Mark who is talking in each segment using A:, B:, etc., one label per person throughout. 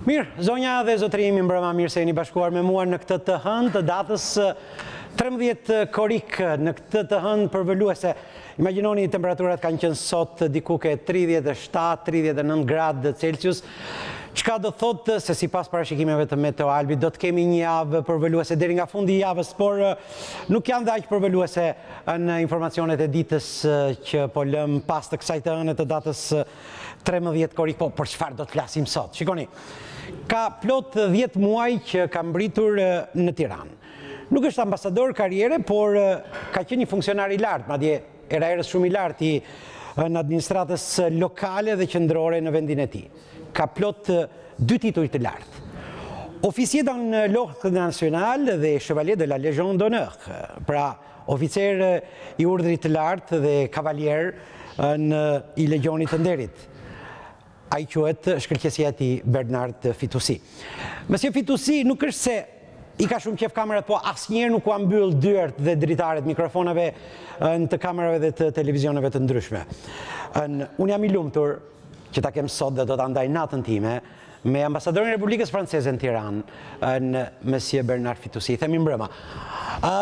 A: Mirë, zonja dhe zotëri imi mbrëma, mirë se jeni bashkuar me mua në këtë të hënë të datës 13 korik, në këtë të hënë përvëlluese. Imaginoni temperaturat kanë qenë sot diku ke 37-39 gradë Celsius, çka do thotë se sipas parashikimeve të Meteo Albi do të kemi një javë përvëlluese deri nga fundi i javës, por nuk janë dhe aq përvëlluese në informacionet e ditës që po lëm pas të kësaj të hënë të datës 13 korik, po për çfarë do të flasim sot? Shikoni, ka plot 10 muaj që ka mbritur në Tiranë. Nuk është ambasador karriere, por ka qenë një funksionar i lartë, madje era erës shumë i lartë në administratës lokale dhe qendrore në vendin e tij. Ka plot 2 titull të lartë. Ofisier dans l'Ordre National dhe Chevalier de la Légion d'Honneur, pra oficer i urdhrit të lartë dhe kavalier i Legionit të Nderit. Ai quhet shkëlqesia e tij Bernard Fitoussi. Monsieur Fitoussi nuk është se i ka shumë qef kamerat, po asnjëherë nuk u mbyll dyert dhe dritaret mikrofonave të kamerave dhe të televizioneve të ndryshme. Unë jam i lumtur që ta kem sot dhe do ta ndaj natën time me ambasadorin e Republikës Franceze në Tiranë, Monsieur Bernard Fitoussi. Themi mbrëma.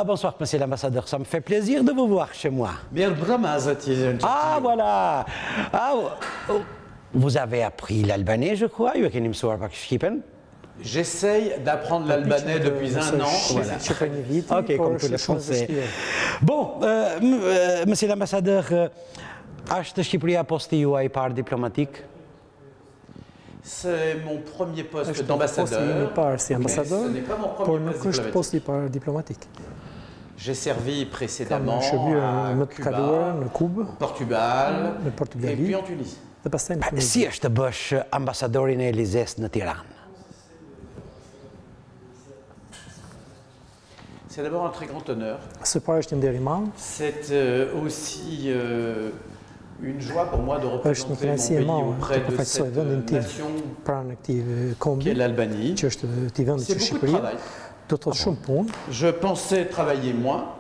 A: Bonsoir, Monsieur l'ambassadeur. Ça me fait plaisir de vous voir chez moi.
B: Bien mbrëma, zotje.
A: Ah, voilà. Vous avez appris l'albanais, je crois. Ju e keni mësuar pak shqipen?
B: J'essaye d'apprendre l'albanais depuis un an.
A: Voilà. Ok, comme tous les Français. Bon, Monsieur l'ambassadeur, është Shqipëria posti juaj i parë diplomatik?
B: C'est mon premier poste d'ambassadeur.
C: Ce n'est
B: pas mon premier poste
C: diplomatique.
B: J'ai servi précédemment à Cuba, au Portugal et puis en Tunisie.
A: Si është të bësh ambasadorin e Elizes në Tiranë?
B: C'est d'abord un très grand honneur. C'est aussi une joie pour moi de représenter mon pays auprès de cette nation qu'est l'Albanie. C'est beaucoup de travail. Je pensais travailler moins.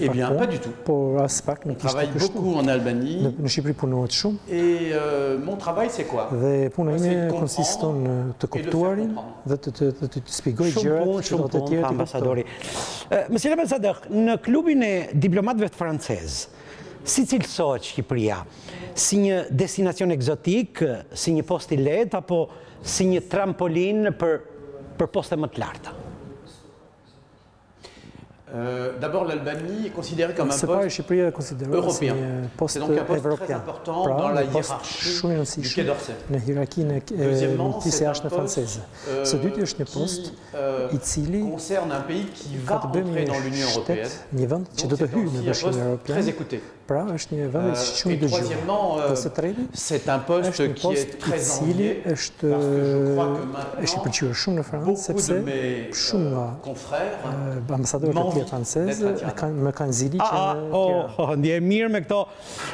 B: Eh bien, pas du tout. On travaille beaucoup en Albanie. Et mon travail, c'est quoi? C'est de comprendre et de faire comprendre.
A: Shumë punë, ambasadori. Monsieur l'ambassadeur, në klubin e diplomatëve të francez, si cilësohet Shqipëria? Si një destinacion egzotik, si një post i lehtë, apo si një trampolin për poste më të larta?
B: D'abord, l'Albanie est considérée comme un poste européen. C'est donc un poste très important dans la hiérarchie du Quai d'Orsay. Deuxièmement, c'est un poste qui concerne un pays qui va entrer dans l'Union européenne. Donc c'est aussi un poste très écouté. Et troisièmement, c'est un poste qui est très envié parce que je crois que maintenant, beaucoup de mes confrères m'envient d'être à Tirana.
A: Ndje mirë me këto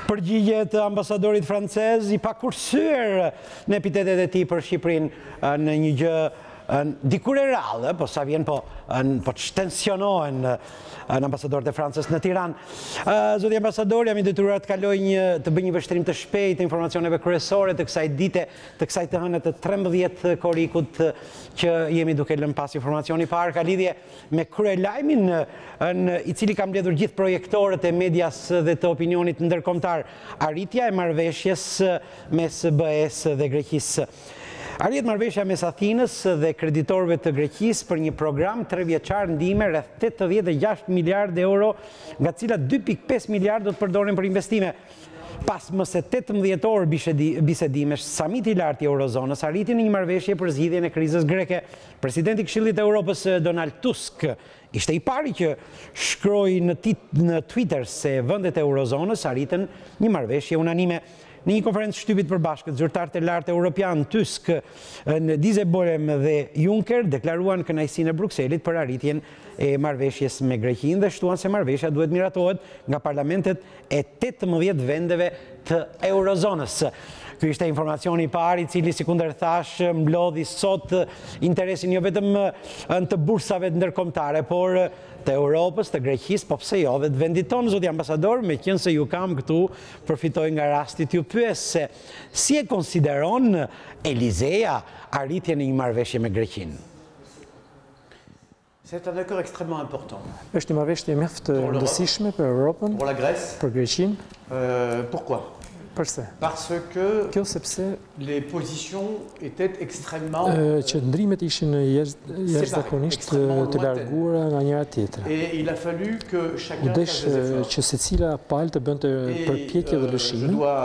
A: përgjigje të ambasadorit francez i pakursyër në epitetet e tij për Shqipërinë në një gjë dikur e rrallë, po sa vjen po të shtensionohen në ambasadorët e Francës në Tiranë. Zoti ambasador, jam i detyruar të bëj një vështrim të shpejtë të informacioneve kryesore të kësaj dite, të kësaj të hënë të 13 korikut që jemi duke lënë pas informacioni parë, ka lidhje me kryelajmin i cili ka mbledhur gjithë projektorët e medias dhe të opinionit ndërkombëtar, arritja e marrëveshjes mes BE-s dhe Greqisë. Arrit marrëveshja mes Athinës dhe kreditorëve të Greqisë për një program 3 vjeçar ndihme rreth 86 miliardë euro, nga të cilat 2.5 miliardë do të përdoren për investime. Pas më se 18 orë bisedimesh, samiti i lartë i Eurozonës arriti në një marrëveshje për zgjidhjen e krizës greke. Presidenti i Këshillit të Evropës Donald Tusk ishte i pari që shkroi në Twitter se vendet e Eurozonës arritën një marrëveshje unanime. Në një konferencë shtypit përbashkët, zyrtarët e lartë europian Tusk, Dijsselbloem dhe Juncker deklaruan kënaqësinë e Brukselit për arritjen e marrëveshjes me Greqinë dhe shtuan se marrëveshja duhet miratohet nga parlamentet e 18 vendeve të Eurozonës. Ky ishte informacioni i parë i cili si kundër thash mblodhi sot interesin jo vetëm të bursave ndërkombëtare, por të Europës, të Greqisë, po pse jo, dhe të vendit tonë, zoti ambasador, me qenë se ju kam këtu, përfitoj nga rastit ju pyes se si e konsideron Eliseja arritjen e një marrëveshje me Greqinë?
C: C'est un accord extrêmement important.
B: Është një marrëveshje mjaft e rëndësishme për Europën, për Greqinë.
C: Pourquoi?
B: Përse?
C: Parce que
B: Kjo sepse
C: les positions étaient extrêmement
B: qëndrimet ishin jashtëzakonisht të larguara nga njëra tjetra.
C: Et il a fallu que chacun fasse des efforts.
B: Që secila palë të bënte përpjekje dhe lëshime.
C: Je dois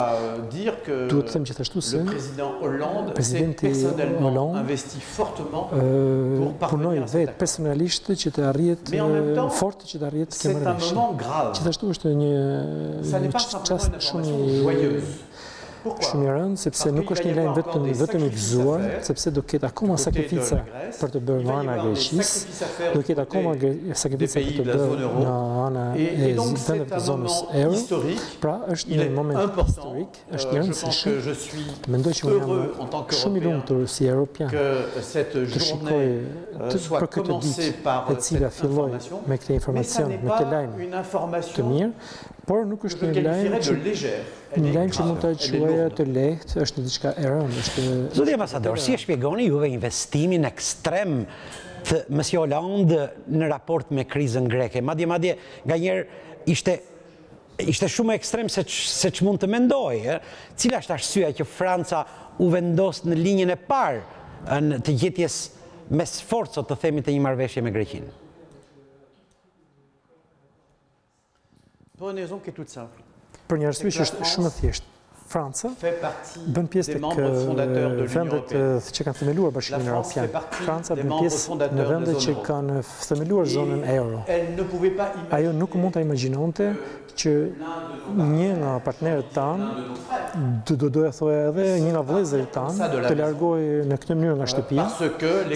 C: dire que
B: Duhet të them gjithashtu se
C: le président Hollande s'est personnellement investi fortement pour parvenir à cet accord.
B: personalisht që të arrihet fort që të arrihet kjo marrëveshje.
C: C'est un moment grave.
B: Gjithashtu është një çast shumë shumë i rëndë, sepse nuk është një lajm vetëm i gëzuar, sepse do ketë akoma sakrifica për të bërë nga ana e Greqisë, do ketë akoma sakrifica për të bërë nga ana e vendeve të zonës euro. Pra është një moment historik, është një rëndësishëm. Mendoj që unë jam shumë i lumtur si europian të shikoj për këtë ditë e cila filloi me këtë informacion, me këtë lajm të mirë, por nuk është një lajm që mund të quajë të lehtë, është diçka e rëndë.
A: Zoti ambasador, si e shpjegoni juve investimin ekstrem të Monsieur Hollande në raport me krizën greke? Madje nganjëherë ishte shumë ekstrem se ç'mund të mendoj. Cila është arsyeja që Franca u vendos në linjën e parë të gjetjes mes forcët të themi të një marrëveshje me Greqinë?
C: Pour une raison qui est toute simple.
B: Për një arsye që është shumë e thjeshtë. Franca bën pjesë tek vendet që kanë themeluar Bashkimin Evropian. Franca bën pjesë në vendet që kanë themeluar zonën euro. Ajo nuk mund ta imagjinonte që një nga partnerët tanë, do doja thoya edhe një nga vëllezërit tanë, të largohej në këtë mënyrë nga shtëpia,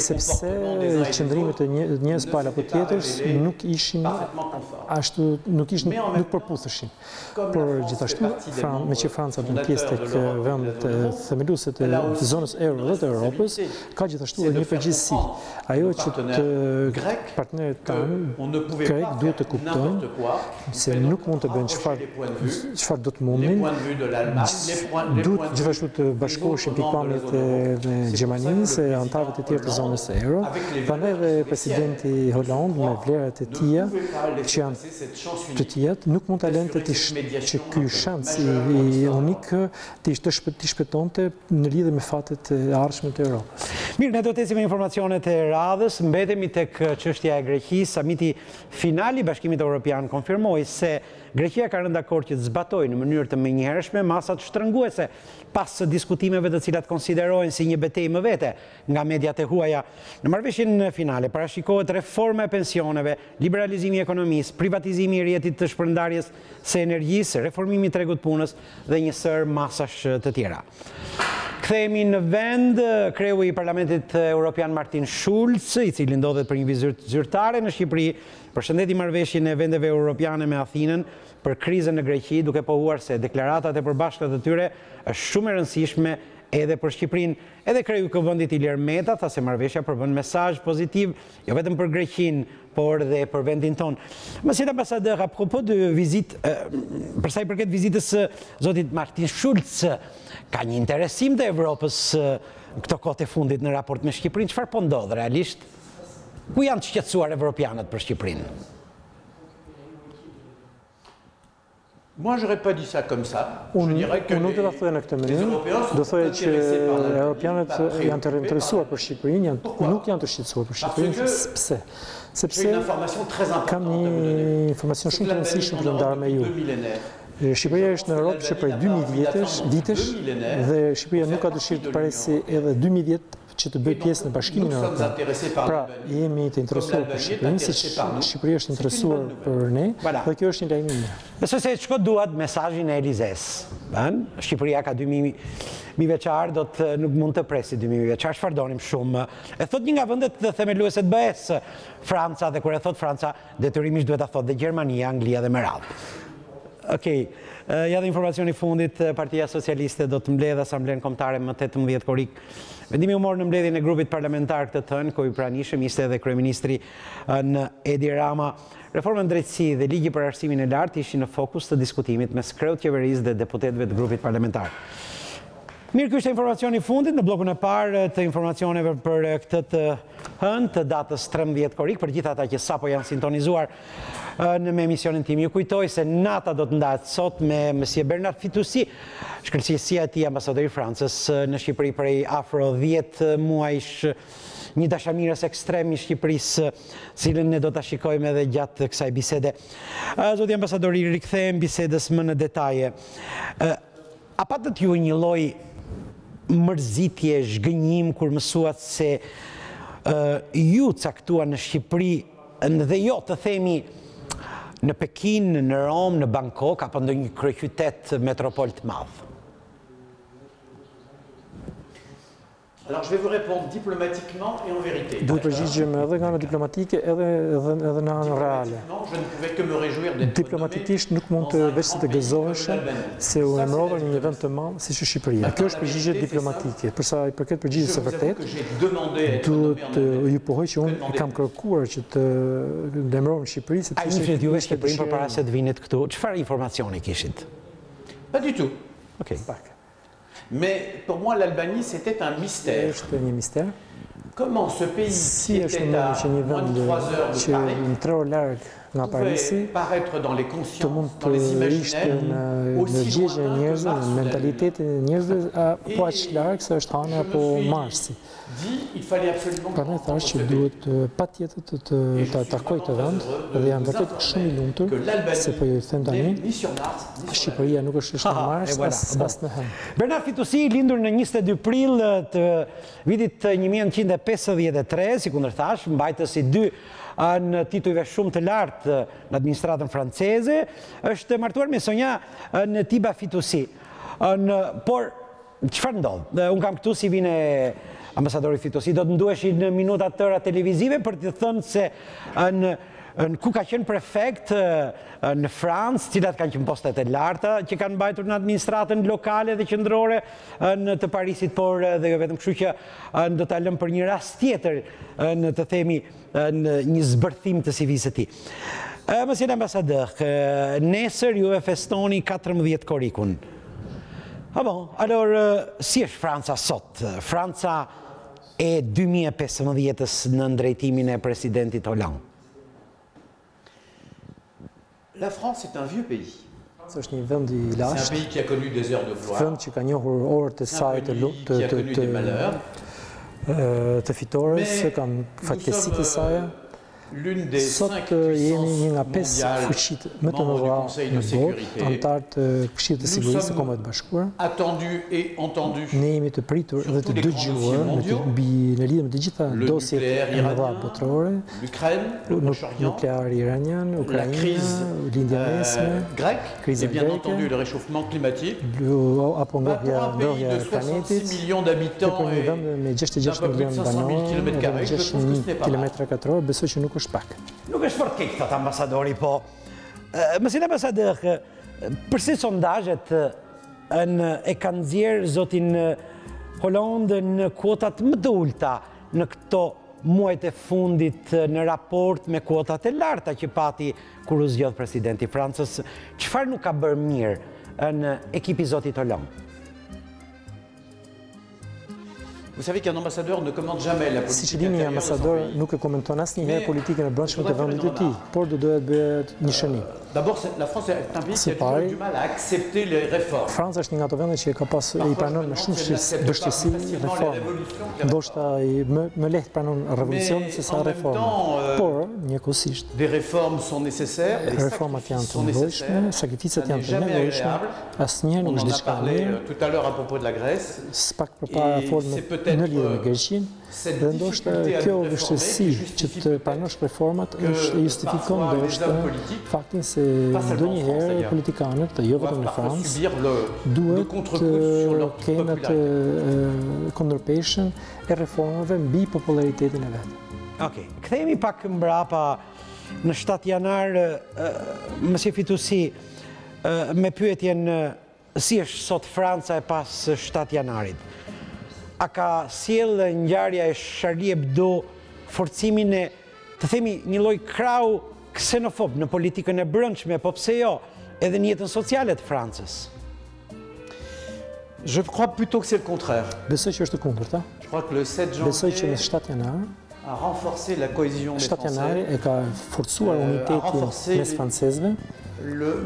B: sepse qëndrimet e njës pala apo tjetrës nuk ishin ashtu, nuk përputheshin. Por gjithashtu, me që Franca bën pjesë tek vendet themeluese të zonës euro dhe të Europës, ka gjithashtu edhe një përgjegjësi. Ajo që të partnerët tanë grek duhet të kuptojnë se nuk mund të bëjnë çfarë do të mundin. Duhet gjithashtu të bashkoheshin pikpamjet me Gjermaninë se anëtarët e tjerë të zonës euro. Prandaj edhe presidenti Hollande me vlerat e tija që janë të tjetë nuk mund ta lënte që ky shans i unik të shpëtonte në lidhje me fatet e ardhshme të Europës.
A: Mirë, ne do të ecim me informacionet e radhës, mbetemi tek çështja e Greqisë. Samiti final i Bashkimit Evropian konfirmoi se Greqia ka rënë dakord që të zbatojë në mënyrë të menjëhershme masat shtrënguese pas diskutimeve të cilat konsiderohen si një betejë më vete nga mediat e huaja. Në marrëveshjen finale parashikohet reforma e pensioneve, liberalizimi i ekonomisë, privatizimi i rrjetit të shpërndarjes së energjisë, reformimi i tregut punës dhe një sër masash të tjera. Kthehemi në vend, kreu i Parlamentit Evropian Martin Schulz, i cili ndodhet për një vizitë zyrtare në Shqipëri, përshëndeti marrëveshjen e vendeve europiane me Athinën për krizën në Greqi, duke pohuar se deklaratat e përbashkëta të tyre është shumë e rëndësishme edhe për Shqipërinë. Edhe kreu i Kuvendit Ilir Meta tha se marrëveshja përbën mesazh pozitiv, jo vetëm për Greqinë, por dhe për vendin tonë. Monsieur l'ambassadeur, à propos de visite, për sa i përket vizitës zotit Martin Schulz, ka një interesim të Evropës këto kohë të fundit në raport me Shqipërinë, çfarë po ndodh realisht? Ku janë të shqetësuar evropianët për Shqipërinë?
C: Moi, j'aurais pas dit ça comme ça. Je dirais que
B: les Européens sont intéressés par la Europianët janë të interesuar për Shqipërinë, nuk janë të shqetësuar për Shqipërinë. Pse? Sepse kam një informacion shumë të rëndësishme për të ndarë me ju. Shqipëria është në Europë që prej 2000 vitesh dhe Shqipëria nuk ka dëshirë të paresi edhe 2000 vjet që të bëj pjesë në Bashkimin Evropian. Pra, jemi të interesuar për Shqipërinë, si Shqipëria është interesuar për ne, dhe kjo është një lajm i mirë.
A: Besoj se çka duat mesazhin e Elizes. Shqipëria ka 2000 vjeçar, nuk mund të presi 2000 vjeçar, çfarë donim shumë. E thot një nga vendet të themeluese të BE-s, Franca, dhe kur e thot Franca, detyrimisht duhet ta thotë dhe Gjermania, Anglia dhe me radhë. Okej, ja dhe informacioni fundit, Partia Socialiste do të mbledhë Asamblen Kombëtare më 18 korrik. Vendimi u morë në mbledhjen e grupit parlamentar këtë thënë, ku i pranishëm ishte edhe kryeministri në Edi Rama. Reforma në drejtësi dhe ligji për arsimin e lartë ishin në fokus të diskutimit mes kreut qeverisë dhe deputetëve të grupit parlamentar. Mirë, ky është informacioni i fundit në bllokun e parë të informacioneve për këtë të hënë të datës 13 korrik, për gjithë ata që sapo janë sintonizuar në emisionin tim. Ju kujtoj se nata do të ndahet sot me Monsieur Bernard Fitoussi, shkëlqësia e tij ambasador i Francës në Shqipëri prej afro 10 muajsh, një dashamirës ekstrem i Shqipërisë, cilën ne do ta shikojmë edhe gjatë kësaj bisede. Zoti ambasador, i rikthehem bisedës më në detaje. A patët ju një lloj mërzitje, zhgënjim kur mësuat se ju caktuar në Shqipëri dhe jo të themi në Pekin, në Rom, në Bangkok apo ndonjë kryeqytet metropol të madh?
C: Alors, je vais vous répondre diplomatiquement et en vérité.
B: Do të përgjigjem edhe nga ana diplomatike edhe në anën reale.
C: Je ne pouvais que me réjouir d'être
B: diplomatikisht nuk mund të veç të gëzohesha se u emërova në një vend të madh si Shqipëria. Kjo është përgjigje diplomatike. Për sa i përket përgjigjes së vërtetë, duhet ju pohoj që unë kam kërkuar që të emërova në Shqipëri sepse
A: ishte juve Shqipërinë përpara se të vinit këtu. Çfarë informacioni kishit?
C: Pas du tout.
A: Okej.
C: Mais pour moi, l'Albanie, c'était un mystère. Comment ce pays qui était à moins de 3 heures de Paris pouvait paraître dans les consciences, dans les imaginaires, aussi lointain que
B: mentaliteti e njerëzve po aq larg se është hana apo Marsi.
C: Il fallait absolument
B: Prandaj thash që duhet patjetër të takoj të vend dhe jam vërtet shumë i lumtur se po ju them tani Shqipëria nuk është në Mars as në hënë.
A: Bernard Fitoussi, lindur në 22 prill të vitit 1953, si kundër thash, mbajtës i 2 në titujve shumë të lartë në administratën franceze, është martuar me Sonja Tiba Fitoussi. Por, çfarë ndodh? Unë kam këtu si vine ambasadori Fitoussi, do të nduhesh në minutat tëra televizive për të thënë se ku ka qenë prefekt në Francë, cilat kanë qenë postet e larta që kanë mbajtur në administratën lokale dhe qendrore në të Parisit, por dhe jo vetëm, kështu që do ta lëm për një rast tjetër në të themi në një zbërthim të CV-së së tij. Monsieur l'ambassadeur, nesër ju e festoni 14 korrikun. Bon, alors, si është Franca sot? Franca e 2015-s në ndrejtimin e presidentit Hollande.
C: La France est un vieux pays.
B: C'est un
C: pays qui a connu des heures de gloire.
B: C'est un pays qui a connu des malheurs. L'une des 5 puissances mondiales membres du Conseil de sécurité. Nous sommes attendus et entendus sur tous les grands dossiers mondiaux, le nucléaire iranien, l'Ukraine, le Proche-Orient, la crise grecque et bien entendu le réchauffement climatique. Pour un pays de 66 millions d'habitants et d'un peu plus de 500 000 km², je trouve que ce n'est pas mal.
A: Nuk është fort keq, thot ambasadori, po. Monsieur l'ambassadeur, përse sondazhet e kanë nxjerrë zotin Hollande në kuotat më të ulta në këto muajt e fundit në raport me kuotat e larta që pati kur u zgjodh presidenti i Francës? Çfarë nuk ka bërë mirë në ekipi zotit Hollande?
C: Vous savez qu'un ambassadeur ne commente jamais la politique
B: intérieure de son pays. Nuk e komenton asnjëherë politikën e brendshme të vendit të tij, por do duhet bëhet një shënim.
C: D'abord, la France est un pays qui a toujours du mal à accepter les réformes.
B: Franca është një nga ato vende që ka pas i pranon me shumë vështirësi reformë. Ndoshta më lehtë pranon revolucionin se sa reforma. Por, njëkohësisht,
C: des réformes sont nécessaires,
B: reformat janë të nevojshme, sakrificat janë të nevojshme. Asnjëherë nuk është diçka e mirë.
C: Tout à l'heure à propos de la Grèce.
B: Pak përpara folëm në lidhje me Greqinë, dhe ndoshta kjo vështirësi që të pranosh reformat është justifikon ndoshta faktin se ndonjëherë politikanët, jo vetëm në Francë, duhet të kenë atë kundërpeshën e reformave mbi popularitetin e vet.
A: Okej, kthehemi pak mbrapa në 7 janar, Monsieur Fitoussi, me pyetjen si është sot Franca e pas 7 janarit. A ka sjellë ngjarja e Charlie Hebdo forcimin e, të themi, një lloj krau ksenofob në politikën e brendshme, po pse jo, edhe në jetën sociale të Francës?
C: Je crois plutôt que c'est le contraire.
B: Besoj që është e kundërta.
C: Je crois que le 7 janvier
B: Besoj që në 7 janar
C: a renforcé la cohésion des
B: 7 janari e ka forcuar unitetin mes francezëve,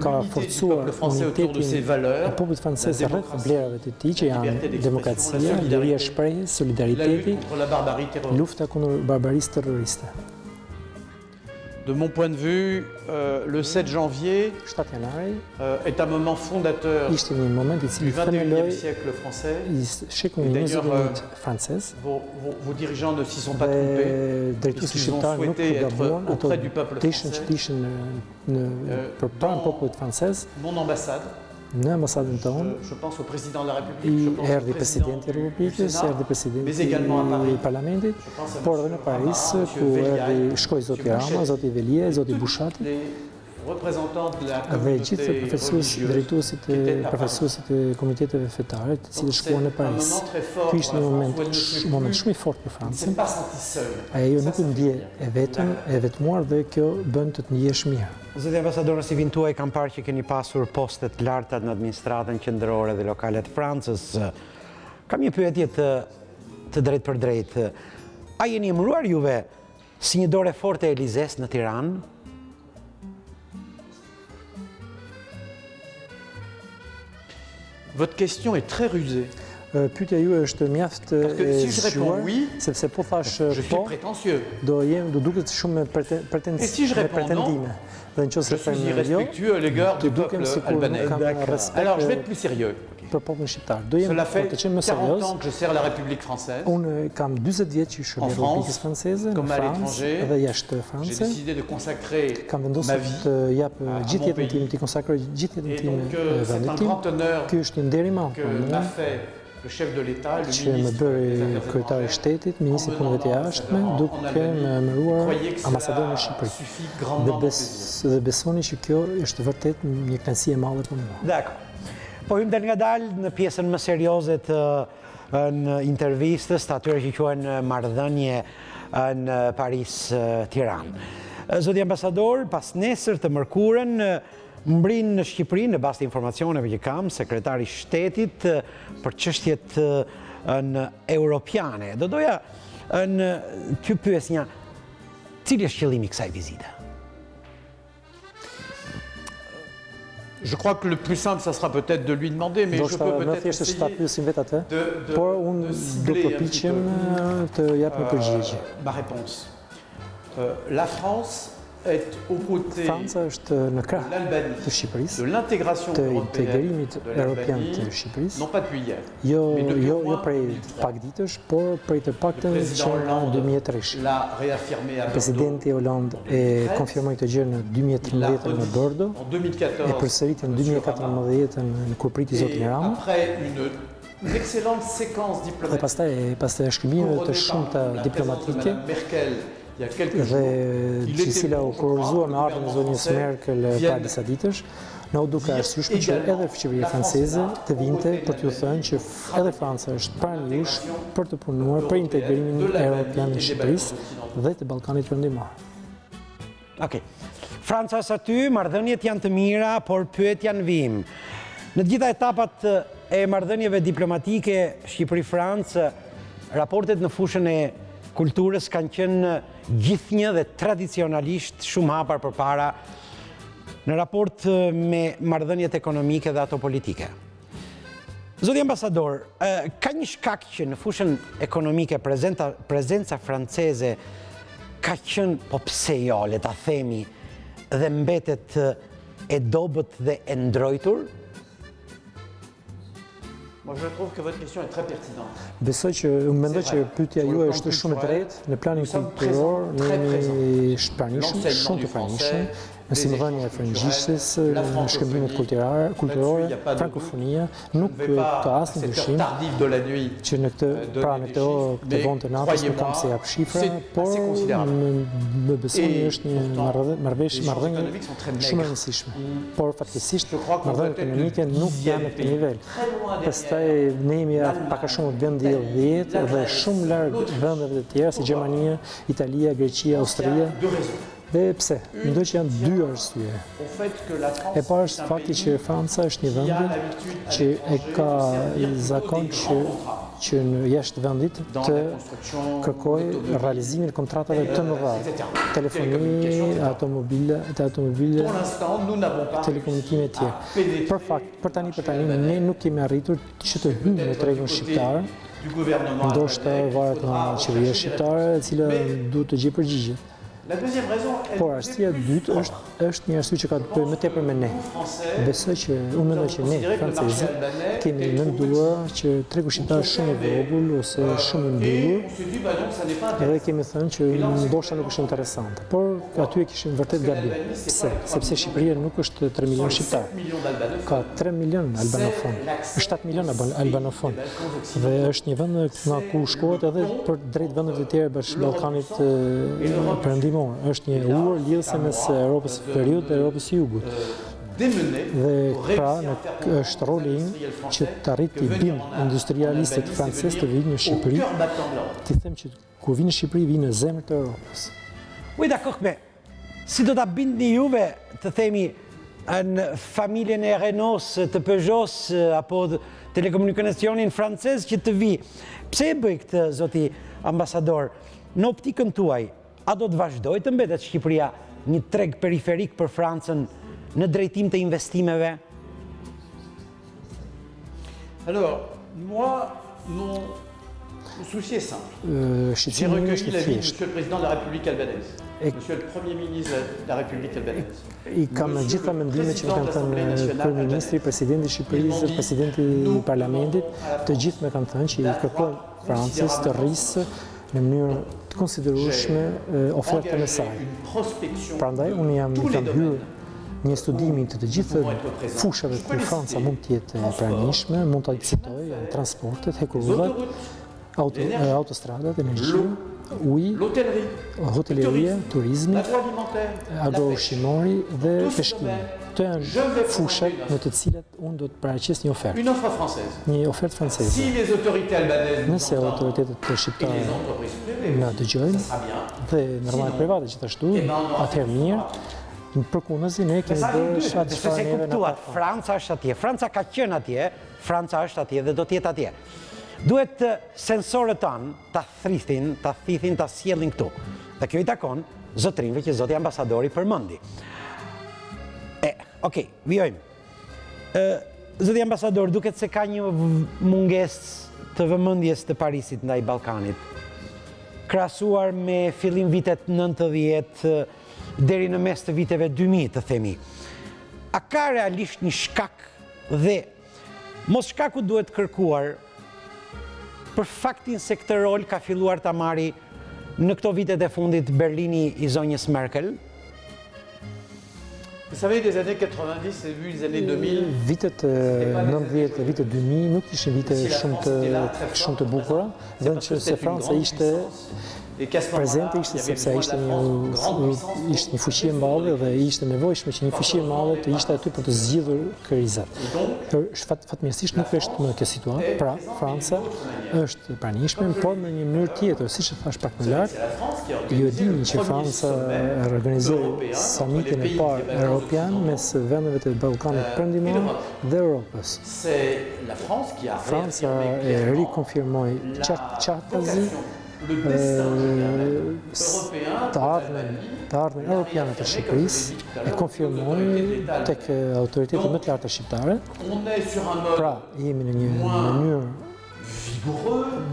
B: ka forcuar unitetin e popullit francez rreth vlerave të tij që janë demokracia, liria e shprehjes, solidariteti, lufta kundër barbarisë terroriste.
C: De mon point de vue, le 7 janvier est un moment fondateur du 21e siècle français. Et d'ailleurs, vos dirigeants ne s'y sont pas trompés, puisqu'ils ont souhaité être auprès du peuple français. Mon ambassade, je pense au président de la République,
B: erdhi presidenti i Republikës, erdhi presidenti i Parlamentit, por edhe në Paris, ku shkoi zoti Rama, zoti Velia, zoti Bushati, dhe gjithë drejtuesit e komiteteve fetare, të cilët shkuan në Paris. Ky ishte një moment shumë i fortë për Francën. Ajo nuk u ndje e vetëm, e vetmuar, dhe kjo bën të ndjesh mirë.
A: Zoti ambasador, si vin tuaj kam parë që keni pasur postet larta në administratën qendrore dhe lokale të Francës. Kam një pyetje të drejtë për drejtë. A jeni emëruar juve si një dorë forte e Elizes në Tiranë?
C: Votre question est très rusée.
B: Pyetja juaj është mjaft e zgjuar, sepse po thash po, do duket shumë pretendime. Dhe nëse them jo,
C: do dukem sikur nuk kam respekt. Alors, je vais être plus sérieux.
B: Për popullin shqiptar. Do jem për të qenë më serioz. Unë kam 40 vjet që shërbej Republikës Franceze, në Francë dhe jashtë Francë. Kam vendosur të jap gjithë jetën time, të konsakroj gjithë jetën time vendit tim. Ky është një nder i madh për mua. Që më bëri kryetari i shtetit, ministri i punëve të jashtme, duke më emëruar ambasador në Shqipëri. Dhe besoni që kjo është vërtet një kënaqësi e madhe për mua.
A: Dakor. Po hym del ngadalë në pjesën më serioze të në intervistës të atyre që quhen marrëdhënie në Paris, Tiranë. Zoti ambasador, pas nesër të mërkurën, mbrin në Shqipëri, në bazë të informacioneve që kam, sekretari i shtetit për çështjet në europiane. Do doja në ty pyesja, cili është qëllimi i kësaj vizite?
C: Je crois que le plus simple, ça sera peut-être de lui demander, mais je peux peut-être essayer ma réponse. La France est aux côtés de l'Albanie, de l'intégration européenne de l'Albanie, non pas depuis hier, mais depuis au moins 2003. Le président Hollande l'a réaffirmé à Bordeaux.
B: Presidenti Hollande e konfirmoi këtë gjë në 2013 në Bordeaux, e përsëriti në 2014 kur priti zotin Rama. Dhe pastaj shkrimeve të shumta diplomatike dhe cila u kurorzuar me ardhmën e zonjës Merkel para disa ditësh, na u duke arsyeshme që edhe qeveria franceze të vinte për t'ju thënë që edhe Franca është pranërisht për të punuar për integrimin evropian në Shqipërisë dhe të Ballkanit Perëndimor.
A: Okej. Franca është aty, marrëdhëniet janë të mira, por pyetja në vim. Në të gjitha etapat e marrëdhënieve diplomatike Shqipëri-Francë, raportet në fushën e kulturës kanë qenë gjithnjë dhe tradicionalisht shumë hapar përpara në raport me marrëdhëniet ekonomike dhe ato politike. Zoti ambasador, ka një shkak që në fushën ekonomike prezenca franceze ka qenë, po pse jo, le ta themi, dhe mbetet e dobët dhe e ndrojtur?
B: Besoj që mendoj që pyetja juaj është shumë e drejtë, në planin kulturor ne jemi pranishëm, shumë të pranishëm, mësimdhënia e frëngjishtes, shkëmbimet kulturore, frankofonia, nuk ka asnjë dyshim që në këtë orë të vonë të natës nuk kam se jap shifra, por më besoni është një marrëdhënie shumë e rëndësishme. Por fatkesisht marrëdhëniet ekonomike nuk janë në këtë nivel. Pastaj ne jemi pak a shumë vendi 10 dhe shumë larg vendeve të tjera si Gjermania, Italia, Greqia, Austria. Dhe pse? Mendoj që janë dy arsye. E parë është fakti që Franca është një vend që e ka zakon që në jashtë vendit të kërkojë realizimin e kontratave të mëdha, telefoni, automobile, telekomunikime të tjera. Për tani ne nuk kemi arritur që të hyjmë në tregun shqiptar, ndoshta varet nga qeveria shqiptare, e cila duhet të gjejë përgjigje. Por arsyeja e dytë është një arsye që ka të bëjë më tepër me ne. Besoj që unë mendoj që ne, francezët, kemi menduar që tregu shqiptar është shumë i vogël ose shumë i mbyllur, edhe kemi thënë që ndoshta nuk është interesante. Por aty e kishim vërtet gabim. Pse? Sepse Shqipëria nuk është 3 milion shqiptar. Ka 3 milion albanofon, 7 milion albanofon. Dhe është një vend nga ku shkohet edhe për drejt vendeve të tjera bashkë Ballkanit perëndimor. Është një urë lidhëse mes Europës Veriut dhe Europës Jugut. Dhe pra është roli im që të arrit të i bind industrialistët francez të vinë në Shqipëri, të them që kur vinë në Shqipëri, vinë në zemër të Europës.
A: Uj, dakor, si do të bindni juve, të themi, në familjen e Renault, të Peugeot, apo telekomunikacionin francez që të vi. Pse e bëj këtë, zoti ambasador, në optikën tuaj, a do të vazhdoj të mbetet Shqipëria një treg periferik për Francën në drejtim të investimeve?
C: Alors, moi, mon souci est simple. J'ai recueilli l'avis de Monsieur le Président de la République albanaise, Monsieur le Premier ministre de la République albanaise.
B: I kam gjitha mendimet që më kanë thënë Kryeministri, Presidenti i Shqipërisë, Presidenti i Parlamentit, të gjithë më kanë thënë që i kërkojnë Francës të rrisë në mënyrë të konsiderueshme ofertën e saj. Prandaj, unë kam hyrë një studimi të gjithë fushave ku Franca mund të jetë e pranishme, mund të citoj transportet, hekurudhat, autostradat, energjia, uji, hoteleria, turizmi, agroushqimori dhe peshkimi. Këto janë fushat në të cilat unë do të paraqes një ofertë. Një ofertë franceze. Nëse autoritetet shqiptare na dëgjojnë dhe normal private gjithashtu, atëherë mirë. Përkundazi ne kemi bërë çfarë neve na ka.
A: Franca është atje, Franca ka qenë atje, Franca është atje dhe do të jetë atje. Duhet sensorët tanë ta thithin, ta sjellin këtu. Dhe kjo i takon zotrinve që zoti ambasadori përmendi. Okej, vijojmë. Zoti ambasador, duket se ka një mungesë të vëmendjes të Parisit ndaj Ballkanit. Krahasuar me fillim vitet 90 deri në mes të viteve 2000, të themi. A ka realisht një shkak dhe mos shkaku duhet kërkuar për faktin se këtë rol ka filluar ta marri në këto vitet e fundit Berlini i zonjës Merkel?
C: Vous savez, les années 90 et vu les années 2000,
B: vitet 90 dhe vitet 2000 nuk ishin vite shumë të bukura, dhe që se Franca ishte prezente, ishte sepse ishte një fuqi e madhe dhe ishte nevojshme që një fuqi e madhe të ishte aty për të zgjidhur krizat. Fatmirësisht nuk është më kjo situatë, pra Franca është pranishme, por në një mënyrë tjetër, siç e thash pak më lart, ju e dini që Franca organizoi samitin e parë europian mes vendeve të Ballkanit Perëndimor dhe Europës. Franca e rikonfirmoi qartazi të ardhmen europiane të Shqipërisë e konfirmoi tek autoritetet më të larta shqiptare. Pra, jemi në një mënyrë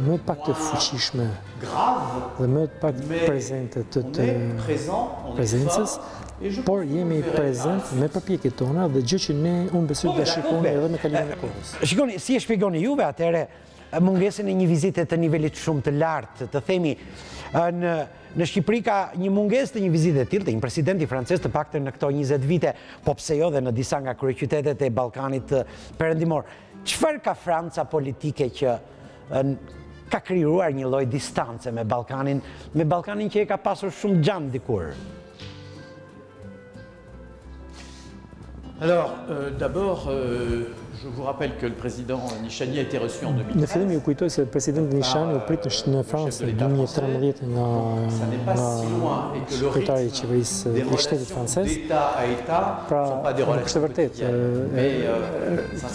B: më pak të fuqishme dhe më pak prezente të prezencës, por jemi prezent me përpjekjet tona dhe gjë që unë besoj të shikoni edhe me kalimin e kohës.
A: Shikoni, si e shpjegoni juve atëherë mungesën e një vizite të nivelit shumë të lartë, të themi, Në Shqipëri ka një mungesë të një vizite të tillë të një presidenti francez të paktën në këto 20 vite, po pse jo dhe në disa nga kryeqytetet e Ballkanit perëndimor. Çfarë ka Franca politike që ka krijuar një lloj distance me Ballkanin që e ka pasur shumë gjatë dikur?
C: Alors, d'abord, je vous rappelle que le président Nishani a été reçu en 2013.
B: Në fillim ju kujtoj se presidenti Nishani u prit në Francë në 2013 nga sekretari i qeverisë i shtetit francez. Pra, nuk është e vërtetë.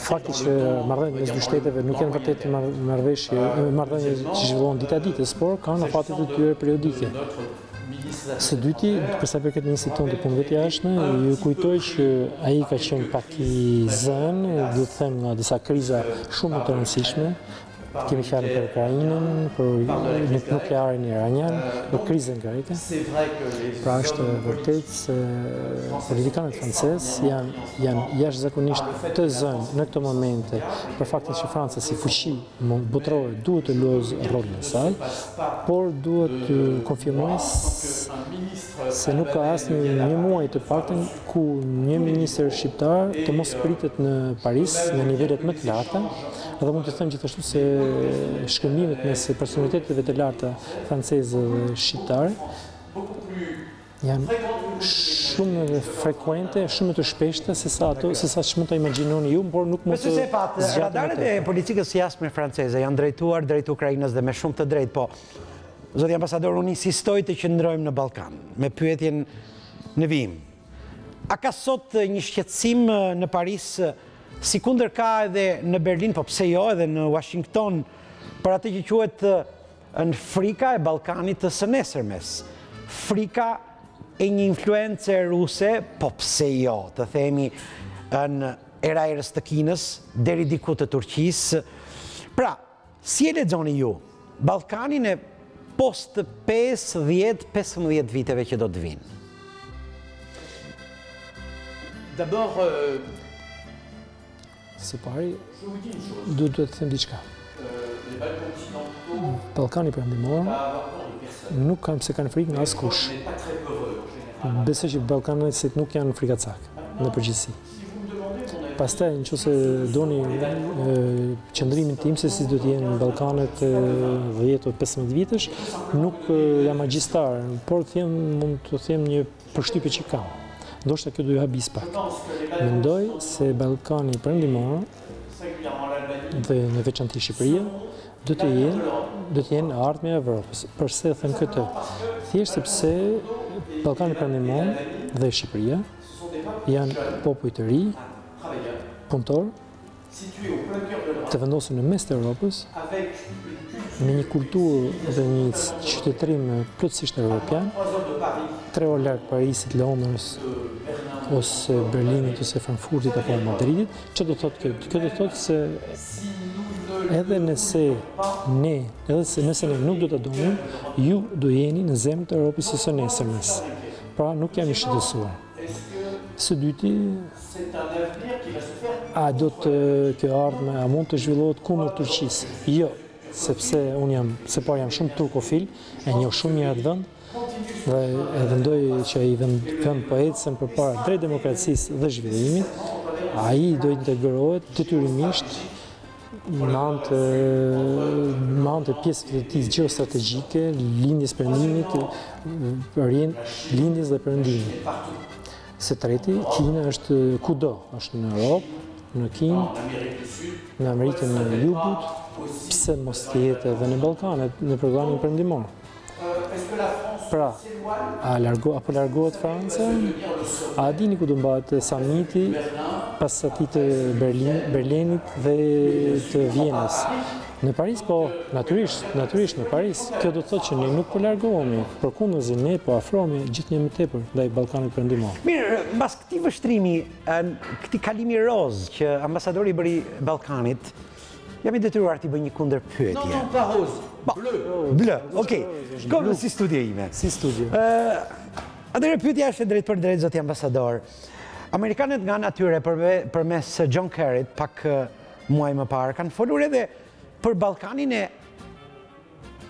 B: Fakti që marrëdhëniet mes dy shteteve nuk janë vërtet marrëdhënie që zhvillohen ditë ditës, por kanë afatet e tyre periodike. Së dyti, përsa përket ministrit tonë të punëve të jashtme, ju kujtoj që ai ka qenë pak i zënë, do të them nga disa kriza shumë të rëndësishme. Kemi fjalën për Ukrainën, për nuklearin iranian, për krizën greke. Pra është vërtet se politikanët francezë janë jashtëzakonisht të zënë në këto momente për faktin që Franca si fuqi botërore duhet të luajë rolin e saj, por duhet të konfirmojë se nuk ka asnjë një muaj të paktën ku një ministër shqiptar të mos pritet në Paris në nivelet më të larta, dhe mund të them gjithashtu se shkëmbimet mes personaliteteve të larta franceze dhe shqiptare janë shumë frekuente, shumë të shpeshta se sa që mund të imagjinoni ju, por nuk mund të zgjatën.
A: Radaret e politikës jashtme franceze janë drejtuar drejt Ukrainës dhe me shumë të drejtë, po zoti ambasador, unë insistoj të qëndrojmë në Ballkan, me pyetjen në vijim. A ka sot një shqetësim në Paris, si kundër ka edhe në Berlin, po pse jo edhe në Washington, për atë që quhet në frika e Ballkanit të së nesërmes, frika e një influence ruse, po pse jo, të themi në era erës të Kinës, deri diku të Turqisë. Pra, si e lexoni ju Ballkanin e post 5-10-15 viteve që do të vinë?
C: D'abord,
B: së pari, duhet të them diçka. Ballkani perëndimor nuk kanë frikë nga askush. Besoj që ballkanësit nuk janë frikacak në përgjithësi. Pastaj, nëse doni qëndrimin tim se si do të jenë Ballkanet 10-15 vitesh, nuk jam magjistar, por mund të them një përshtypje që kam. Ndoshta kjo do ju habis pak. Mendoj se Ballkani perëndimor dhe në veçantë Shqipëria do të jenë ardhmja e Evropës. Përse them këtë? Thjesht sepse Ballkani perëndimor dhe Shqipëria janë popull të ri, punëtor, të vendosur në mes të Europës, me një kulturë dhe një qytetërim plotësisht evropian, 3 orë larg Parisit, Londrës, ose Berlinit, ose Frankfurtit apo Madridit. Që do thotë kjo? Kjo do thotë se edhe nëse ne nuk do të donim, ju do jeni në zemrën e Europës së nesërmes. Pra nuk jam i shqetësuar. Së dyti, a do të kjo ardhme, a mund të zhvillohet kundër Turqisë? Jo, sepse unë jam shumë turkofil, e njoh shumë mirë atë vend, dhe e vendoj që ai vend po ecën përpara drejt demokracisë dhe zhvillimit, ai do integrohet detyrimisht me anë të pjesëve të tij gjeostrategjike, lindjes perëndimit, lindjes dhe perëndimit. Së treti, Kina është kudo, është në Europë, në Kinë, në Amerikën e Jugut, pse mos të jetë edhe në Ballkanet, në programin perëndimor. Pra, apo largohet Franca, a dini ku do mbahet samiti pas atij të Berlinit dhe të Vienës? Në Paris, po, natyrisht në Paris, kjo do të thotë që ne nuk po largohemi, përkundërzi ne po afrohemi gjithnjë më tepër ndaj Ballkanit perëndimor.
A: Mirë, mbas këtij vështrimi, këtij kalimi roz që ambasadori bëri Ballkanit, jam i detyruar t'i bëj një kundërpyetje.
C: Non, pas rose.
A: Bleu, okej. Shkojmë si studio ime.
B: Si studio.
A: Atëherë pyetja është drejt për drejt, zoti ambasador. Amerikanët nga natyre përmes John Kerryt, pak muaj më parë, kanë folur edhe për Ballkanin e,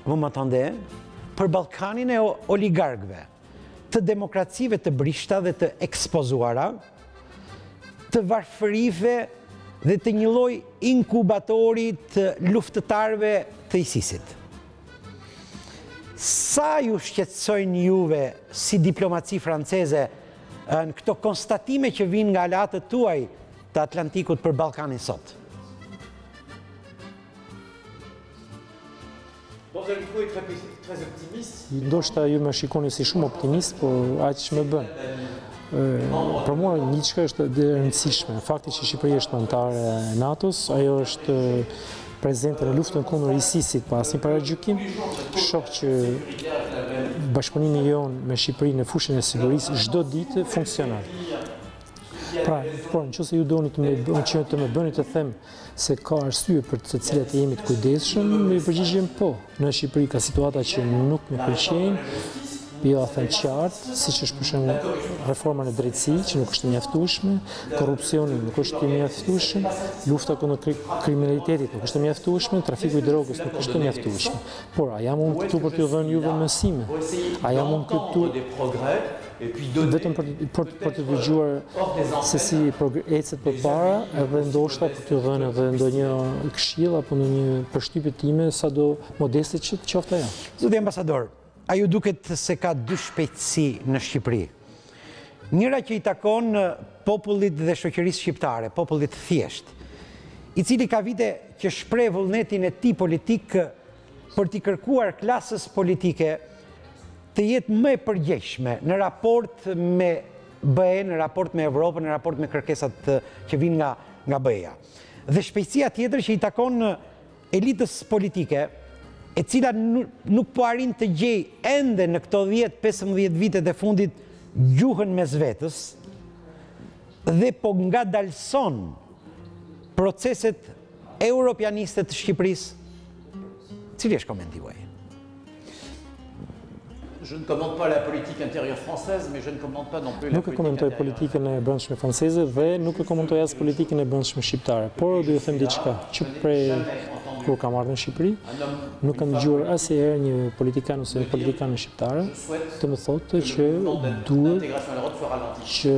A: vous m'entendez? për Ballkanin e oligarkëve, të demokracive të brishta dhe të ekspozuara, të varfërive dhe të një lloj inkubatori të luftëtarëve të ISIS-it. Sa ju shqetësojnë juve si diplomaci franceze në këto konstatime që vinë nga aleatët tuaj të Atlantikut për Ballkanin sot?
B: Ndoshta ju më shikoni si shumë optimist, por aq më bën. Për mua një çka është e rëndësishme, fakti që Shqipëria është anëtare e NATO-s, ajo është prezente në luftën kundër ISIS-it pa asnjë paragjykim. Shoh që bashkëpunimi jonë me Shqipërinë në fushën e sigurisë çdo ditë funksionon. Pra, nëse ju doni të më bëni të them se ka arsye për të cilat jemi të kujdesshëm, me përgjigjem po. Në Shqipëri ka situata që nuk më pëlqejnë, jo a them qartë, siç është për shembull reforma në drejtësi që nuk është e mjaftueshme, korrupsioni nuk është i mjaftueshëm, lufta kundër kriminalitetit nuk është e mjaftueshme, trafiku i drogës nuk është e mjaftueshëm. Por a jam unë këtu për t'ju dhënë juve mësime? A jam unë këtu vetëm për të dëgjuar se si ecet përpara, edhe ndoshta për t'ju dhënë edhe ndonjë këshill apo ndonjë përshtypje time sado modeste që qoftë ajo?
A: Zoti ambasador, a ju duket se ka dy shpejtësi në Shqipëri? Njëra që i takon popullit dhe shoqërisë shqiptare, popullit thjesht, i cili ka vite që shpreh vullnetin e tij politik për t'i kërkuar klasës politike të jetë më e përgjegjshme në raport me BE, në raport me Evropën, në raport me kërkesat që vinë nga BE-ja. Dhe shpejtësia tjetër që i takon elitës politike, e cila nuk po arrin të gjej ende në këto 10-15 vitet e fundit gjuhën mes vetës dhe po ngadalson proceset europianiste të Shqipërisë. Cili është komenti juaj?
C: Je ne commente pas la politique intérieure française, mais je ne commente pas non plus la
B: politique. Nuk e komentoj politikën e brendshme franceze dhe nuk e komentoj as politikën e brendshme shqiptare, por do ju them diçka, që prej kur kam ardhur në Shqipëri, nuk kam dëgjuar asnjëherë një politikan ose një politikane shqiptare të më thotë që duhet që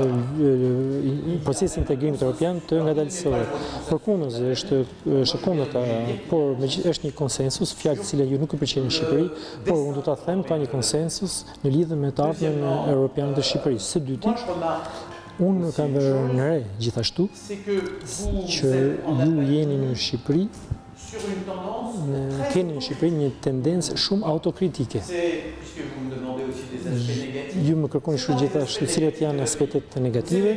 B: procesi i integrimit evropian të ngadalësohet. Përkundër është kundërta, por është një konsensus, fjalë të cilën ju nuk e pëlqejnë në Shqipëri, por unë do ta them ka një konsensus në lidhje me të ardhmen evropian të Shqipërisë. Së dyti, unë kam vënë në re gjithashtu që ju jeni në Shqipëri keni në Shqipëri një tendencë shumë autokritike. Ju më kërkoni shumë gjithashtu cilat janë aspektet negative.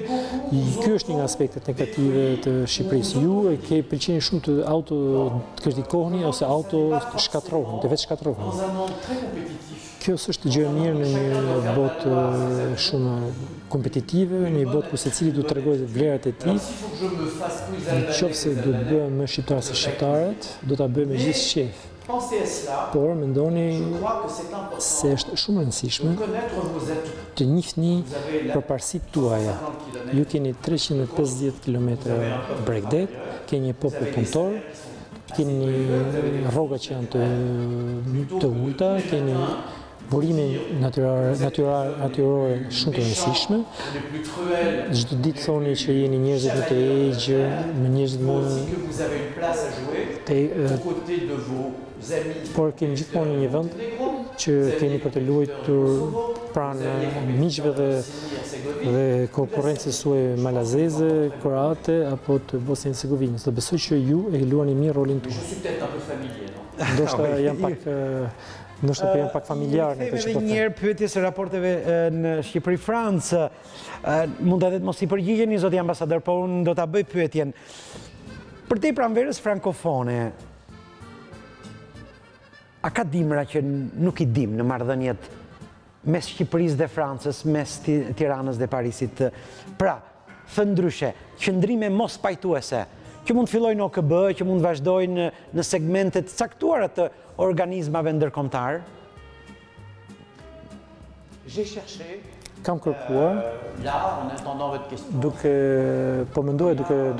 B: Ky është një nga aspektet negative të Shqipërisë. Ju e ke pëlqeni shumë të autokritikoheni ose autoshkatroheni, të vetë shkatroheni. Kjo është gjë e mirë në një botë shumë kompetitive, në një botë ku secili duhet të tregojë vlerat e tij. Nëse do të bëhem më shqiptar se shqiptarët, do ta bëj me gjithë shqef. Por mendoni se është shumë e rëndësishme të njihni përparësitë tuaja. Ju keni 350 km bregdet, keni një popull punëtor, keni rroga që janë të ulta, keni burimin natyrore shumë të rëndësishme. Çdo ditë thoni që jeni njerëz më të egjër, me njerëz më por keni gjithmonë një vend që keni për të luajtur pranë miqve dhe konkurrencës suaj malazeze, kroate apo të Bosnjë e Hercegovinës. Dhe besoj që ju e luani mirë rolin tuaj. Ndoshta jam pak familjar në këtë që po them.
A: Një herë pyetje së raporteve në Shqipëri-Francë, mund edhe të mos i përgjigjeni zoti ambasador, por unë do ta bëj pyetjen. Për te pranverës frankofone, a ka dimra që nuk i dim në marrëdhëniet mes Shqipërisë dhe Francës, mes Tiranës dhe Parisit? Pra, thënë ndryshe, qëndrime mos pajtuese, që mund të fillojnë OKB, që mund të vazhdojnë në segmentet caktuara të organizmave ndërkombëtar?
B: Kam kërkuar, duke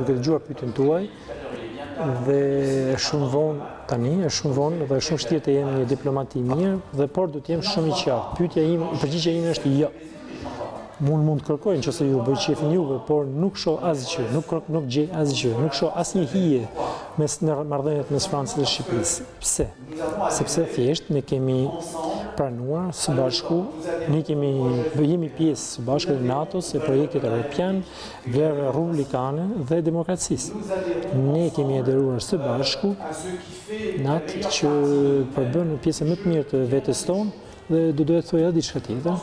B: dëgjuar pyetjen tuaj, dhe shumë vonë tani, shumë vonë dhe shumë shtirë të jem një diplomati mirë, dhe por du të jem shumë i qartë. Përgjigjja ime është jo. Mund kërkojnë që se ju bëj qefin juve, por nuk shoh asgjë, nuk gjej asgjë, nuk shoh asnjë hije mes marrëdhëniet mes Francës dhe Shqipërisë. Pse? Sepse thjesht ne kemi pranuar së bashku, ne jemi pjesë së bashku e NATO-s, e projektit evropian, vlerave republikane dhe demokracisë. Ne kemi aderuar së bashku në atë që përbën pjesë më të mirë të vetes tonë dhe duhet të thojë edhe diçka tjetër.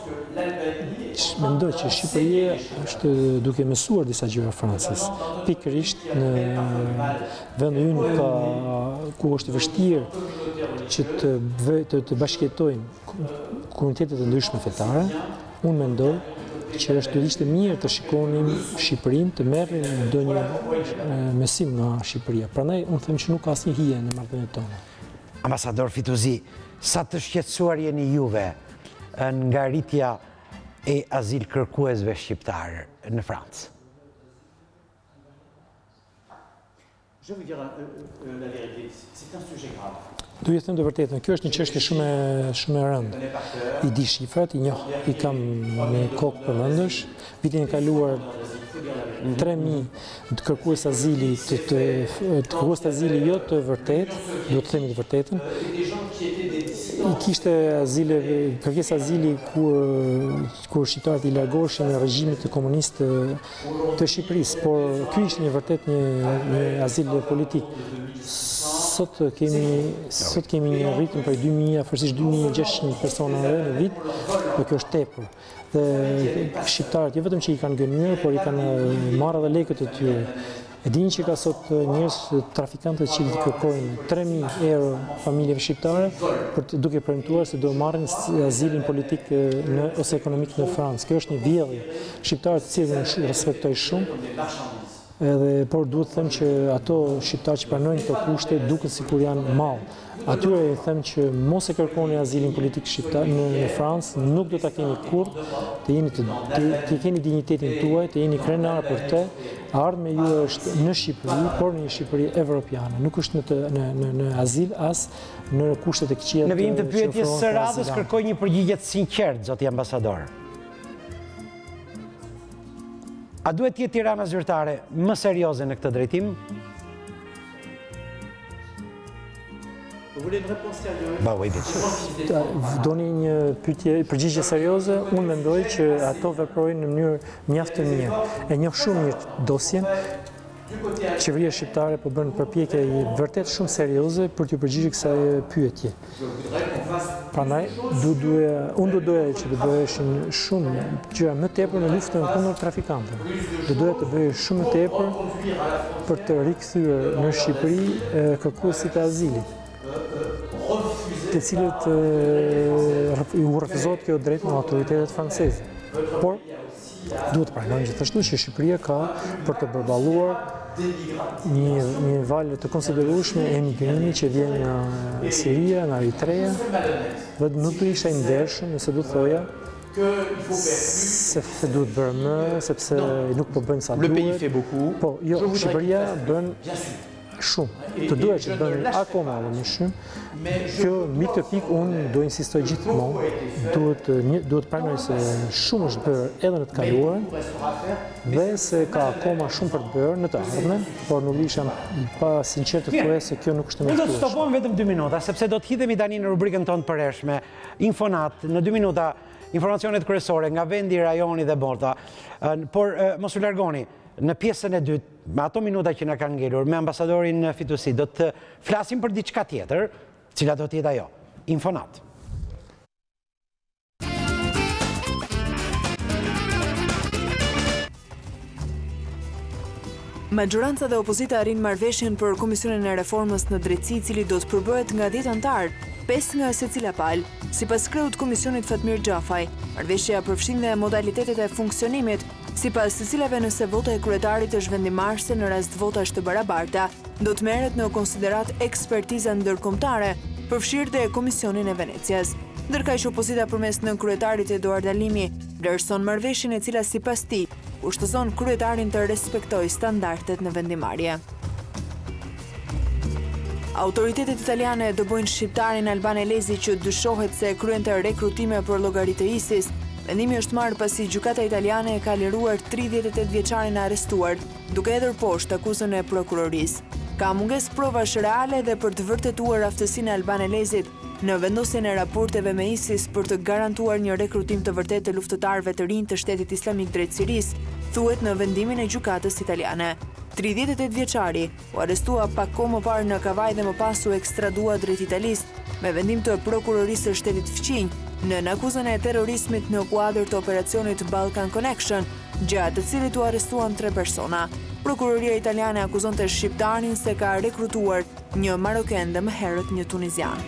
B: Mendoj që Shqipëria është duke mësuar disa gjëra Francës. Pikërisht në vendin ynë ku është vështirë që të bashkëjetojnë komunitete të ndryshme fetare, unë mendoj që do ishte mirë të shikonim Shqipërinë, të merrim ndonjë mësim nga Shqipëria. Prandaj unë them që nuk ka asnjë hije në marrëdhëniet tona.
A: Ambasador Fituzi, sa të shqetësuar jeni juve nga rritja e azil kërkuesve shqiptarë në Francë?
B: Duhet të them të vërtetën, kjo është një çështje shumë e rëndë. I di shifrat, i kam me kokë përmendësh. Vitin e kaluar 3.000 të kërkues azili, të kërkues azili jo të vërtet, do të themi të vërtetën, i kishte kërkesë azili kur shqiptarët i largoheshin në regjimit të komunist të Shqipërisë, por ky ishte një azil politik. Sot kemi një rritëm për 2.600 persona në vit, dhe kjo është tepër. Dhe shqiptarët, jo vetëm që i kanë gënjur, por i kanë marrë edhe lekët e tyre. E dini që ka sot njerëz trafikantët që i kërkojnë 3.000 euro familjeve shqiptare duke premtuar se do marrin azilin politik ose ekonomik në Francë. Kjo është një vjedhje. Shqiptarët të cilën unë respektoj shumë, por duhet të them që ato shqiptarë që pranojnë këto kushte duket sikur janë mall. Atyre i them që mos e kërkoni azilin politik shqiptar në Francë, nuk do ta keni kurrë, të keni dinjitetin tuaj, të jeni krenar për të. Ardhmja juaj është në Shqipëri, por në një Shqipëri evropiane. Nuk është në azil as në kushtet e këqija.
A: Në vijim të pyetjes së radhës kërkoj një përgjigje të sinqertë, zoti ambasador. A duhet të jetë Tirana zyrtare më serioze në këtë drejtim?
B: Doni një përgjigje serioze, unë mendoj që ato veprojnë në mënyrë mjaft të mirë. E njoh shumë mirë dosjen. Qeveria shqiptare po bën përpjekje vërtet shumë serioze për të përgjigjur kësaj pyetje. Prandaj unë do doja që të bëheshin shumë gjëra më tepër në luftën kundër trafikantëve. Do doja të bëhej shumë më tepër për të rikthyer në Shqipëri kërkuesit e azilit, të cilët u refuzohet kjo drejt nga autoritetet franceze. Por duhet të pranojmë gjithashtu që Shqipëria ka për të përballuar një valë të konsiderueshme emigrimi që vjen nga Siria, nga Eritrea, dhe nuk do isha i ndershëm nëse do thoja se duhet bërë më, sepse nuk po bën sa duhet. Po, jo, Shqipëria bën shumë. Të duhet që të bën akoma më shumë. Kjo mbi këtë pikë unë do insistoj gjithmonë. Duhet pranoj se shumë është bërë edhe në të kaluarën dhe se ka akoma shumë për të bërë në të ardhmen, por nuk isha pa sinqert të thuaj se kjo nuk është
A: mjaftueshme. Do të stopojmë vetëm 2 minuta, sepse do të hidhemi tani në rubrikën tonë përhershme, Infonat, në 2 minuta informacionet kryesore nga vendi, rajoni dhe bota. Por mos u largoni. Në pjesën e dytë, me ato minuta që na kanë ngelur, me ambasadorin Fituzi, do të flasim për diçka tjetër, cila do të jetë ajo, Infonat.
D: Maggioranca dhe opozita arrin marrëveshjen për Komisionin e Reformës në Drejtësi, i cili do të përbëhet nga 10 anëtar, 5 nga secila palë. Sipas kreut Komisionit Fatmir Xhafaj, marrëveshja përfshin dhe modalitetet e funksionimit, sipas të cilave nëse vota e kryetarit është vendimarrëse në rast votash të barabarta, do të merret në konsiderat ekspertiza ndërkombëtare, përfshirë dhe Komisionin e Venecias. Ndërkaq që opozita përmes nënkryetarit Eduard Alimi vlerëson marrëveshjen e cila sipas tij kushtozon kryetarin të respektojë standardet në vendimarrje. Autoritetet italiane dëbojnë shqiptarin Alban Elezi që dyshohet se kryente rekrutime për llogari të ISIS. Vendimi është marrë pasi gjykata italiane e ka liruar 38 vjeçarin e arrestuar, duke hedhur poshtë akuzën e prokurorisë. Ka mungesë provash reale dhe për të vërtetuar aftësinë e Alban Elezit në vendosjen e raporteve me ISIS për të garantuar një rekrutim të vërtetë të luftëtarëve të rinj të Shtetit Islamik drejt Sirisë, thuhet në vendimin e gjykatës italiane. 38 vjeçari u arrestua pak kohë më parë në Kavaj dhe më pas u ekstradua drejt Italisë me vendim të prokurorisë së Shtetit Fqinj në akuzën e terrorizmit në kuadër të operacionit Balkan Connection, gjatë të cilit u arrestuan 3 persona. Prokuroria italiane akuzonte shqiptarin se ka rekrutuar një maroken dhe më herët një tunizian.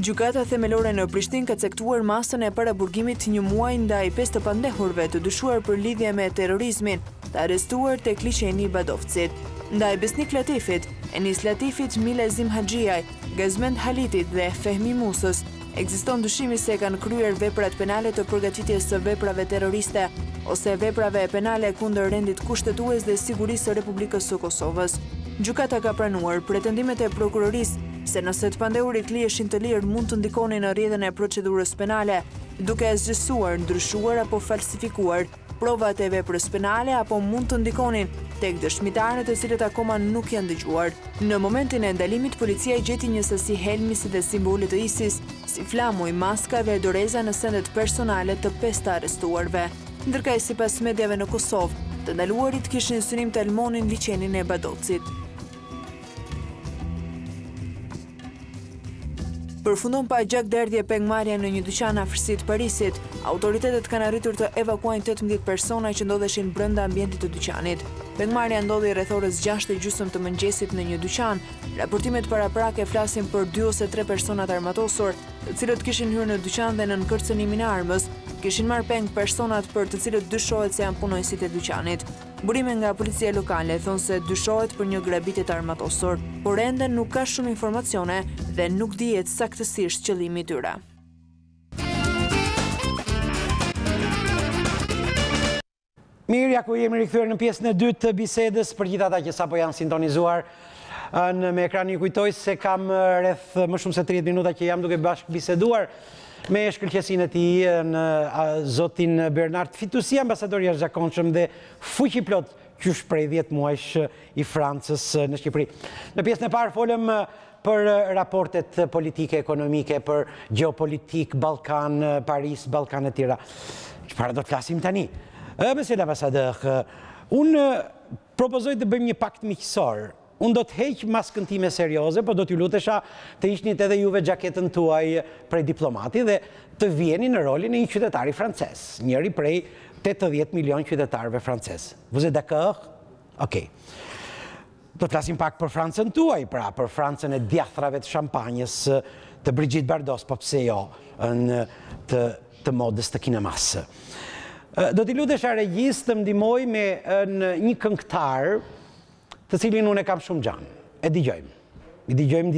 D: Gjykata themelore në Prishtinë ka caktuar masën e paraburgimit një muaj ndaj 5 të pandehurve të dyshuar për lidhje me terrorizmin, të arrestuar tek liçeni i Badovcit. Ndaj Besnik Latifit, Enis Latifit, Milezim Haxhiaj, Gazmend Halitit dhe Fehmi Musës, ekziston dyshimi se kanë kryer veprat penale të përgatitjes së veprave terroriste ose veprave penale kundër rendit kushtetues dhe sigurisë së Republikës së Kosovës. Gjykata ka pranuar pretendimet e prokurorisë se nëse të pandehurit liheshin të lirë mund të ndikonin në rrjedhën e procedurës penale, duke zgjësuar, ndryshuar apo falsifikuar provat e veprës penale apo mund të ndikonin tek dëshmitarët e cilët akoma nuk janë dëgjuar. Në momentin e ndalimit, policia i gjeti një sasi helmisi dhe simbole të ISIS, si flamuj, maska dhe doreza në sendet personale të 5 të arrestuarve. Ndërkaq sipas mediave në Kosovë, të ndaluarit kishin synim të elmonin liçenin e Badovcit. Përfundon pa gjakderdhje pengmarrja në një dyqan afërsi të Parisit. Autoritetet kanë arritur të evakuojnë 18 persona që ndodheshin brenda ambientit të dyqanit. Pengmarrja ndodhi rreth orës 6:30 të mëngjesit në një dyqan. Raportimet paraprake flasin për 2 ose 3 persona të armatosur, të cilët kishin hyrë në dyqan dhe nën kërcënimin e armës, kishin marrë peng personat për të cilët dyshohet se janë punonësit e dyqanit. Burime nga policia lokale thonë se dyshohet për një grabitje të armatosur, por ende nuk ka shumë informacione dhe nuk dihet saktësisht qëllimi i tyre.
A: Mirë, ja ku jemi rikthyer në pjesën e dytë të bisedës. Për gjithë ata që sapo janë sintonizuar me ekranin, ju kujtoj se kam rreth më shumë se 30 minuta që jam duke bashkë biseduar me shkëlqësinë e tij në zotin Bernard Fitoussi, ambasador i jashtëzakonshëm dhe fuqiplot qysh prej 10 muajsh i Francës në Shqipëri. Në pjesën e parë folëm për raportet politike, ekonomike, për geopolitik, Ballkan, Paris, Ballkan e tjera. Çfarë do të flasim tani? Monsieur l'ambassadeur, unë propozoj të bëjmë një pakt miqësor. Unë do të heq maskën time serioze, po do t'ju lutesha të ishnit edhe juve gjaketën tuaj prej diplomati dhe të vjeni në rolin e një qytetari francez, njëri prej 80 milion qytetarëve francez. Vous êtes d'accord? Okej. Do të flasim pak për Francën tuaj, pra për Francën e djathrave të shampanjës, të Brigitte Bardot, po pse jo, të modës të kinemas. Do t'i lutesha regjis të ndihmoj me një këngëtar të cilin unë e kam shumë gjanë. E dëgjojmë. I dëgjojmë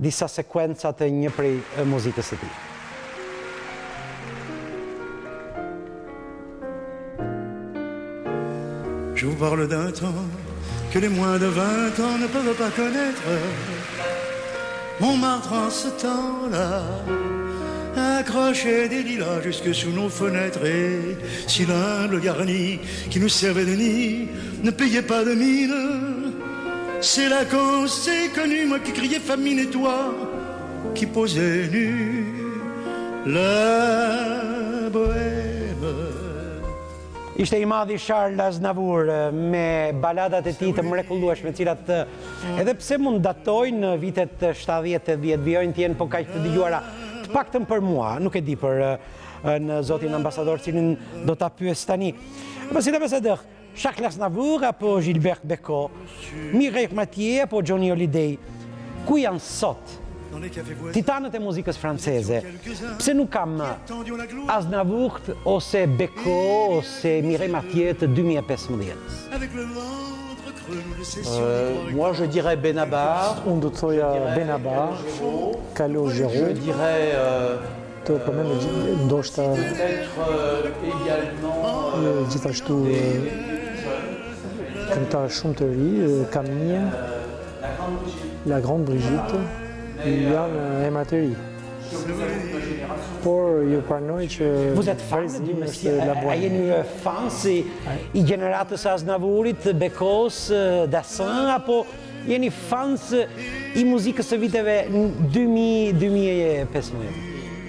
A: disa sekuenca të një prej muzikës së tij.
E: Je vous parle d'un temps que les moins de 20 ans ne peuvent pas connaître. Montmartre en ce temps-là accrochait des lilas jusque sous nos fenêtres et si l'humble garni qui nous servait de nid ne payait pas de mine. C'est là qu'on s'est connu, moi qui criais famine et toi qui posais nu. La bohème.
A: Ishte i madhi Charles Aznavour me baladat e tij të mrekullueshme, të cilat edhe pse mund datojnë në vitet 70-80, vijojnë të jenë po kaq të dëgjuara, të paktën për mua, nuk e di për në zotin ambasador, cilin do ta pyes tani. Monsieur l'ambassadeur, Charles Aznavour apo Gilbert Bécaud, Mireille Mathieu apo Johnny Hallyday, ku janë sot titanët e muzikës franceze? Pse nuk kam Aznavour ose Bécaud ose Mireille Mathieu të 2015?
C: Moi je dirais Benabar.
B: Unë do të thoja Benabar, Calogero.
C: Je dirais
B: të përmend ndoshta gjithashtu këngëtar shumë të ri, Camille, La Grande Brigitte janë emra të ri. Por ju pranoj që Brezin është la
A: A jeni fans i gjeneratës Aznavurit, Bekos, Dassin, apo jeni fans i muzikës së viteve 2000-2015?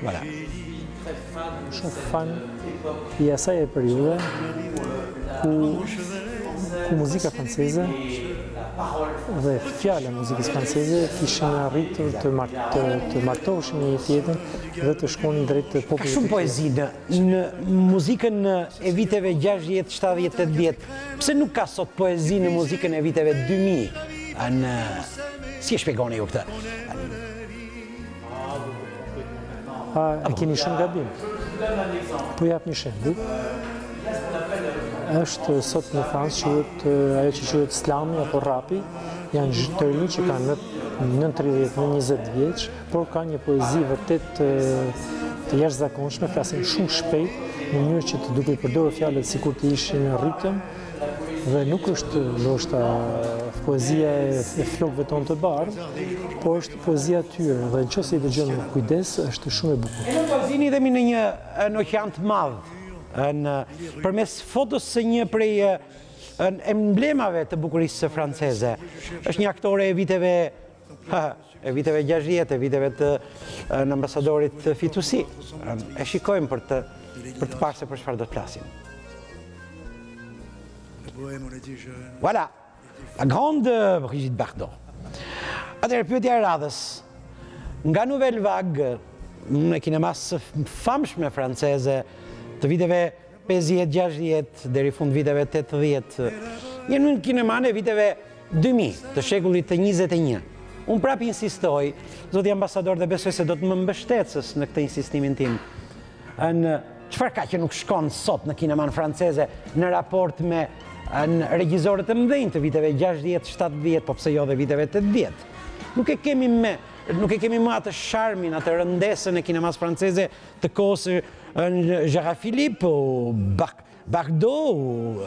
A: Voilà.
B: Shumë fan i asaj periudhe ku muzika franceze dhe fjala muzikës franceze kishin arritur të martoheshin një tjetrin dhe të shkonin drejt të popullit.
A: Ka shumë poezi në muzikën e viteve 60, 70, 80. Pse nuk ka sot poezi në muzikën e viteve 2000? Si e shpjegoni ju këtë?
B: E keni shumë gabim. Po jap një shembull. Është sot në Francë ajo që quhet slami apo rapi, janë të rinj që kanë në 30, në 20 vjeç, por ka një poezi vërtet të jashtëzakonshme, flasin shumë shpejt, në mënyrë që të duke përdorur fjalët sikur të ishin në ritëm, dhe nuk është ndoshta poezia e flokëve tonë të bardhë, por është poezia e tyre, dhe nëse i dëgjon me kujdes, është shumë e bukur.
A: Ne poezinë idhemi në një oqean të madh. Përmes fotos së një prej emblemave të bukurisë franceze. Është një aktore e viteve 60, e viteve të ambasadorit Fitoussi. E shikojmë për të parë se për çfarë do të flasim. Voilà, la grande Brigitte Bardot. Atëherë, pyetja e radhës. Nga Nouvelle Vague, në kinemas famshme franceze, të viteve 50-60 deri fund viteve 80, jenë në kineman e viteve 2000, të shekullit të 21. Unë prap insistoj, zoti ambasador, dhe besoj se do të më mbështetës në këtë insistimin tim, në çfarë ka që nuk shkon sot në kineman franceze në raport me regjizorët e mëdhenj të viteve 60-70, po pse jo dhe viteve 80. Nuk e kemi më atë sharmin, atë rëndesën e kinemas franceze të kohës Gérard Philippe, ou Bardot, ou...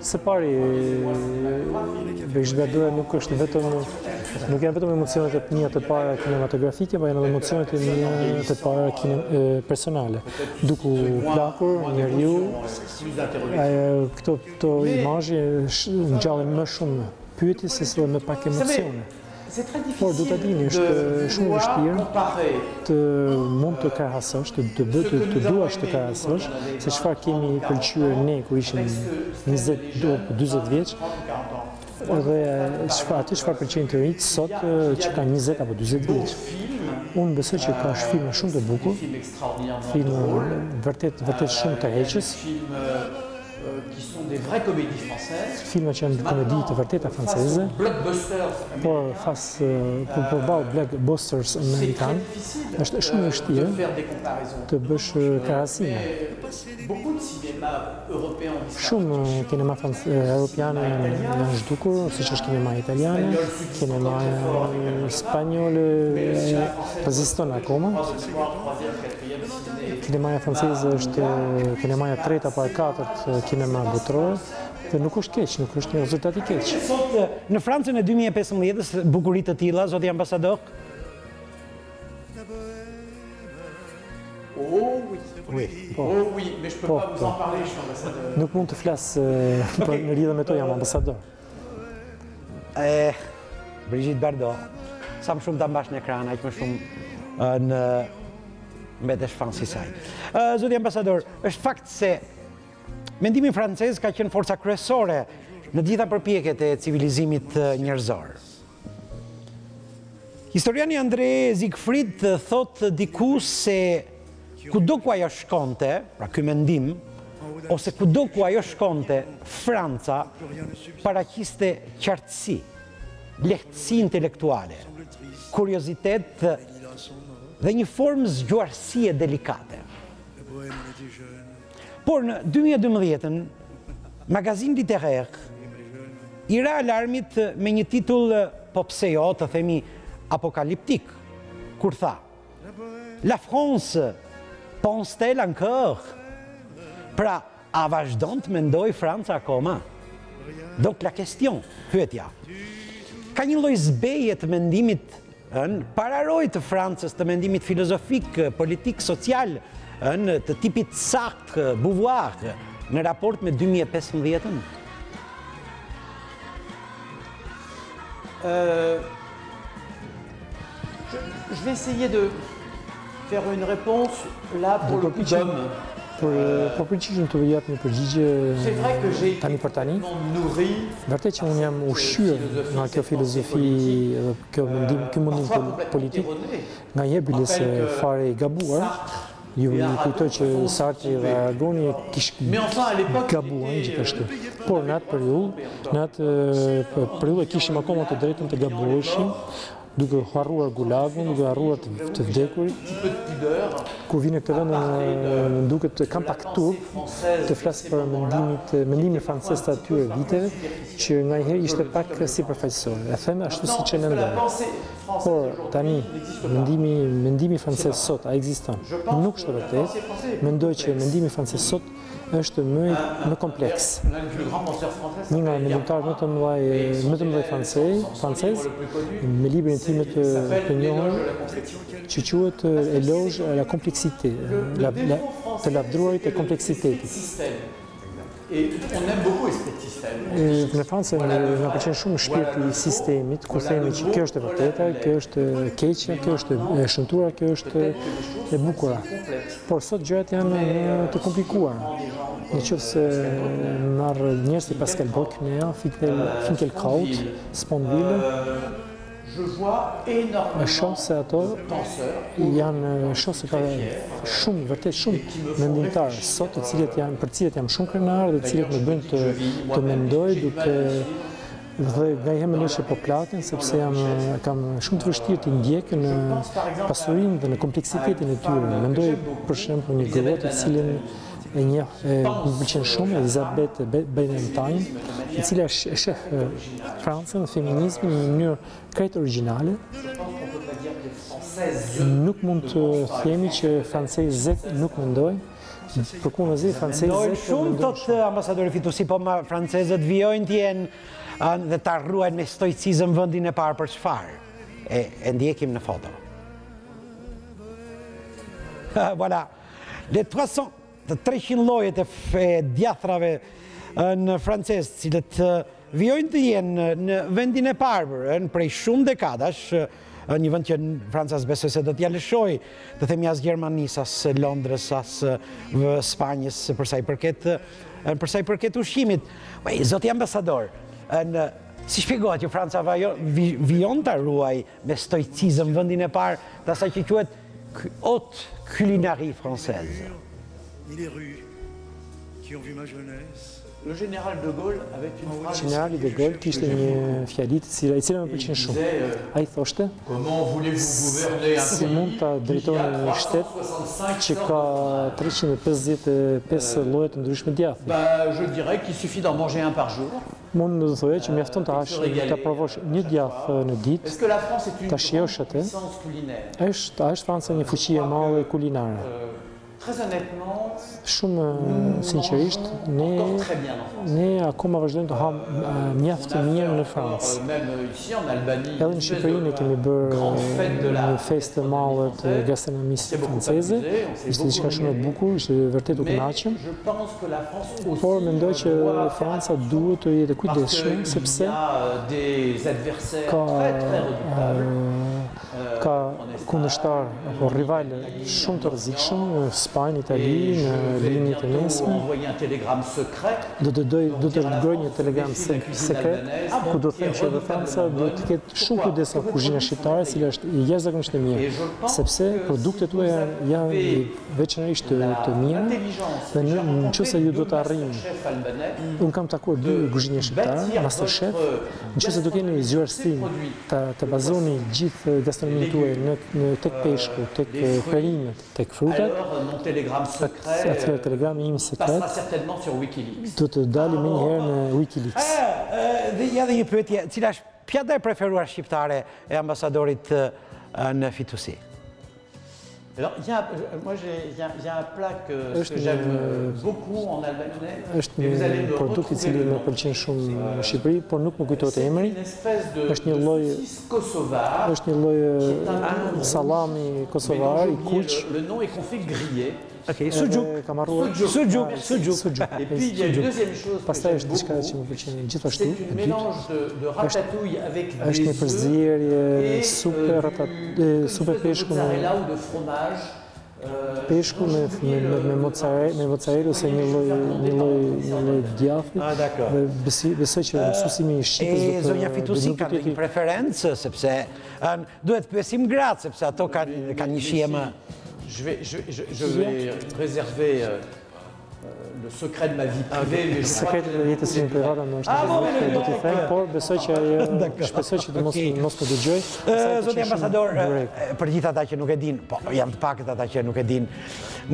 B: Së pari, Brigitte Bardot nuk janë vetëm emocionet e mia të para kinematografike, por janë edhe emocionet e mia të para personale. Duku plakur, njeriu, këto imazhe ngjallen më shumë pyetje se më pak emocione. Por do ta dini, është shumë vështirë të mund të krahasosh, të duash të krahasosh se çfarë kemi pëlqyer ne kur ishim 20-40 vjeç, dhe çfarë pëlqejnë të rinjt sot që kanë 20 apo 40 vjeç. Unë besoj që ka filma shumë të bukur, filma vërtet shumë të heqës,
C: qui sont des vraies comédies françaises.
B: Filma që janë komedi të vërteta franceze, por përballë blockbusters amerikan, është shumë e vështirë të bësh krahasime. Shumë kinema europiane janë zhdukur, siç është kinema italiane, kinema spanjole reziston akoma. Kinemaja franceze është kinemaja e tretë apo e katërt kinema botërore, dhe nuk është keq, nuk është një rezultat i keq.
A: Sot, në Francën e 2015, bukuritë të tilla, zoti ambasador?
C: Oui, mais je peux pas vous en parler, je suis ambassadeur.
B: Nuk mund të flas për në lidhje me to, jam ambasador.
A: Brigitte Bardot, sa më shumë ta mbash në ekran, aq më shumë në mbetesh fansi saj. Zoti ambasador, është fakt se mendimi francez ka qenë forca kryesore në gjitha përpjekjet e civilizimit njerëzor. Historiani André Siegfried thot diku se kudo ku ajo shkonte, pra ky mendim, ose kudo ku ajo shkonte, Franca paraqiste qartësi, lehtësi intelektuale, kuriozitet dhe një formë zgjuarësie delikate. Por në 2012, magazin literaire i ra alarmit me një titull, po pse jo, të themi apokaliptik, kur tha: La France pense-t-elle encore? Pra, a vazhdon të mendoj Franca akoma? Donc la question, pyetja, ka një lloj zbeje të mendimit pararoj të Francës, të mendimit filozofik, politik, social, të tipit Sartre, Beauvoir, në raport me 2015-ën?
C: Je vais essayer de faire une réponse là pour le coup d'homme.
B: Po përgjigjem të jap një përgjigje tani për tani. Vërtet që unë jam ushqyer nga kjo filozofi dhe kjo mendim politik, nga një biles fare i gabuar. Ju i kujtoj që Sartre dhe Argoni kishin gabuar gjithashtu. Por në atë periudhë kishim akoma të drejtën të gabueshim, duke harruar gulagun, duke harruar të vdekurit. Kur vine këtë vend, më duket të kam pak turp të flas për mendimin francez të atyre viteve, që nganjëherë ishte pak sipërfaqësor. E them ashtu siç e mendoj. Por tani mendimi francez sot a ekziston? Nuk është vërtet. Mendoj që mendimi francez sot është më kompleks. Një nga mendimtarët më të mëdhenj francez, me librin e tij të njohur, që quhet Éloge à la complexité, të lavdruarit e kompleksitetit. Në Francë nga pëlqen shumë shpirti i sistemit, ku themi që kjo është e vërteta, kjo është e keqja, kjo është e shëntuara, kjo është e bukura. Por sot gjërat janë të komplikuara. Nëse marr njerëz si Pascal Bruckner, Finkielkraut, Sponville, e shoh se ato janë vërtet shumë mendimtarë sot, për cilët jam shumë krenar dhe të cilët më bëjnë të mendoj duke dhe nganjëherë mendoj që po plaken, sepse kam shumë të vështirë të ndjek në pasurinë dhe në kompleksitetin e tyre. Mendoj për shembull një grua të cilën më pëlqen shumë, Elisabeth Ballantyne, e cila e sheh Francën, feminizmin në një mënyrë krejt origjinale. Nuk mund të themi që francezët nuk mendojnë, përkundazi francezët
A: mendojnë shumë, thotë ambasadori Fitosi, po francezët vijojnë t'jenë dhe ta ruajnë me stoicizëm vendin e parë për çfarë? E ndjekim në foto. Voilà. Les 300 llojet e djathrave në francez, cilët vijojnë të jenë në vendin e parë prej shumë dekadash, një vend që Franca besoj se do t'ja lëshoj, të themi as Gjermanisë, as Londrës, as Spanjës, përsa i përket ushqimit. Zoti ambasador, si shpjegohet që Franca vijon ta ruaj me stoicizëm vendin e parë të asaj që quhet haute culinarie française?
E: Ni les rues qui ont vu ma jeunesse.
C: Le général de Gaulle avait une phrase.
B: Generali de Gaulle kishte një fjali e cila më pëlqen shumë. Ai thoshte: si mund ta drejtoni një shtet që ka 355 lloje të ndryshme djathë?
C: Je dirais qu'il suffit d'en manger un par jour.
B: Mund të thojë që mjafton të hash, ta provosh një djathë në ditë. Ta shijosh atë. Është Franca një fuqi e madhe kulinare. Shumë sinqerisht, ne akoma vazhdojmë të ham mjaft të mirë në Francë. Edhe në Shqipëri ne kemi bërë një festë të madhe të gastronomisë franceze, ishte diçka shumë e bukur, ishte vërtet u kënaqëm. Por mendoj që Franca duhet të jetë kujdesshme, sepse ka kundërshtar apo rival shumë të rrezikshëm, Spanjë, Itali, në linjët e mesme. Do të dërgoj një telegram sekret, ku do të them që edhe Franca do të ketë shumë kujdes nga kuzhina shqiptare, e cila është jashtëzakonisht e mirë, sepse produktet tuaja janë veçanërisht të mira, dhe nëse ju do të arrini. Unë kam takuar 2 kuzhinje shqiptare, Masterchef, nëse do keni zgjuarësin të bazoni gjithë gastronominë tuaj tek peshku, tek perimet, tek frutat, atëherë telegrami im sekret do të dalim një herë në Wikileaks.
A: Ja dhe një pyetje, cila është pjata e preferuar shqiptare e ambasadorit në Fitosi?
C: Alors, moi, il y a un plat que j'aime beaucoup en albanais.
B: Është një produkt I cili më pëlqen shumë në Shqipëri, por nuk më kujtohet emri. Është një lloj sallami kosovar I kuq.
C: Le nom est confit grillé.
A: Ok, sujuk.
B: Kam harruar.
A: Sujuk.
C: Et puis il y a une deuxième chose que
B: j'aime beaucoup. C'est
C: une mélange de ratatouille avec
B: des œufs et super peshku
C: mozzarella ou de fromage.
B: Peshku me mozzarella ose një lloj djathi. Besoj që mësuesimi I Shqipërisë
A: zonja Fitusi ka një preferencë sepse duhet pyesim gratë sepse ato kanë një shije më.
C: Je vais réserver le secret de ma vie privée.
B: Sekretet e jetës sime private do t'i them, por besoj që shpresoj që të mos më dëgjoj.
A: Zoti ambasador, për gjithë ata që nuk e din, po janë të pakët ata që nuk e din,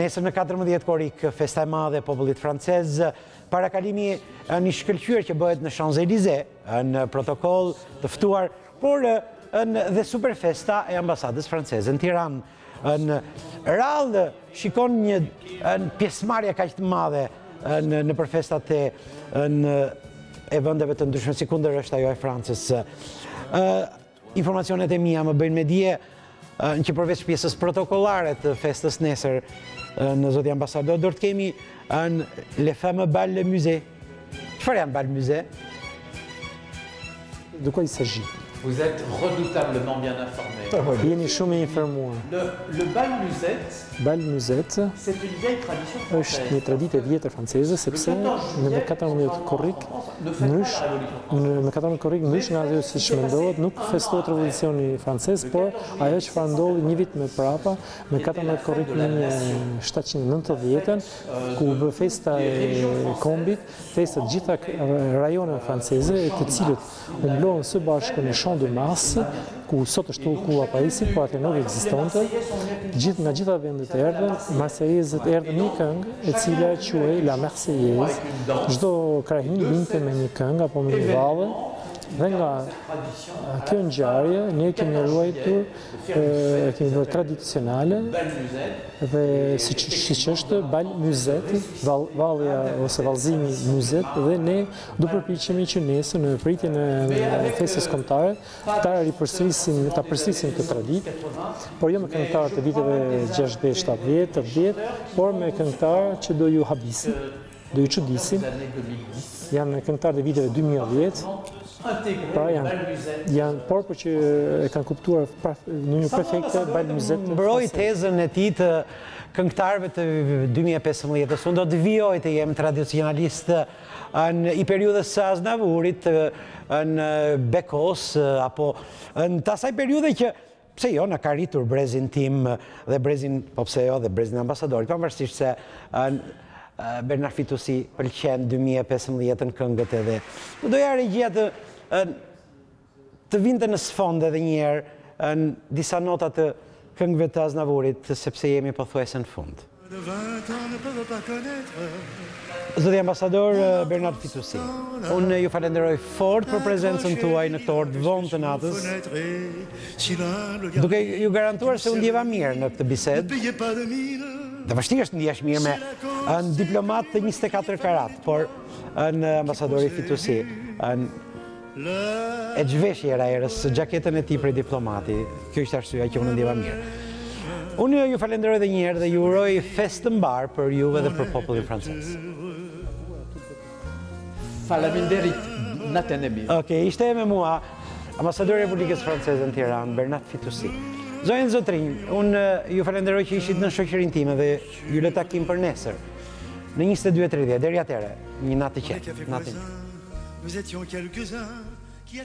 A: nesër në 14 korik festa e madhe e popullit francez, parakalimi një shkëlqyer që bëhet në Champs-Élysées, në protokoll të ftuar, por dhe super festa e ambasadës franceze në Tiranë. Në rallë shikon një pjesëmarrje kaq të madhe në përfestat e vendeve të ndryshme, si kundër është ajo e Francës. Informacionet e mia më bëjnë me dije që përveç pjesës protokollare të festës nesër në zoti ambasador, do të kemi le fameux bal le musée. Çfarë janë bal musée?
B: De quoi il s'agit?
C: Vous êtes redoutablement bien informé.
B: Jeni shumë I informuar.
C: Le bal musette, c'est une vieille tradition française.
B: Është një traditë e vjetër franceze sepse në 14 korrik ndrysh nga ajo siç mendohet, nuk festohet revolucioni francez, por ajo çfarë ndodhi një vit më parapa, në 14 korrik 1790-ën, ku u bë festa e kombit, festa të gjitha rajoneve franceze, të cilët u mblohen së bashku në Champ de Mars, ku sot është Kula Parisit, por atë nuk ekzistonte. Nga gjitha vendet erdhën, marsejezët erdhën një këngë, e cila quhej La Marseillaise. Çdo krahin linte me një këngë apo me një vallë. Dhe nga kjo ngjarje ne kemi ruajtur, kemi bërë tradicionale dhe siç është bal muzet, vallja ose vallëzimi muzet, dhe ne do përpiqemi që nesër në pritjen e festës kombëtare ta përsërisim këtë traditë, por jo me këngëtarë të viteve 60, 70, 80, por me këngëtarë që do ju habisin, do ju çudisin. Janë këngëtarë të viteve 2010. Pra janë por që e kanë kuptuar në një perfekte bal muzet.
A: Mbroj tezën e tij të këngëtarëve të 2015-s. Unë do të vijoj të jem tradicionalist I periudhës së Aznavurit, në Bekos, apo në asaj periudhe që pse jo, na ka rritur brezin tim dhe brezin, po pse jo, dhe brezin ambasadorit, pavarësisht se Bernard Fitusi pëlqen 2015 këngët edhe. Doja regjia të vinte në sfond edhe një herë në disa nota të këngëve të Aznavurit, sepse jemi pothuajse në fund. Zoti ambasador Bernard Fitusi, unë ju falenderoj fort për prezencën tuaj në këtë orë të vonë të natës, duke ju garantuar se u ndjeva mirë në këtë bisedë. Dhe vështirë është ndjesh mirë me në diplomat të 24 karat, por në ambasadori Fitusi, e gjveshje era erës gjaketën e ti prej diplomati. Kjo ishte arsyeja që unë ndjeva mirë. Unë ju falenderoj dhe njerë dhe ju uroj festë të mbar për juve dhe për popullin francez.
C: Faleminderit natën e mirë.
A: Okej, ishte me mua ambasadori Republikës Franceze në Tiranë, Bernard Fitusi. Zonjë zotrinj, unë ju falenderoj që ishit në shoqërinë time dhe ju le takim për nesër në 22:30. Deri atëherë, një natë të qetë.
E: Nous étions quelques-uns qui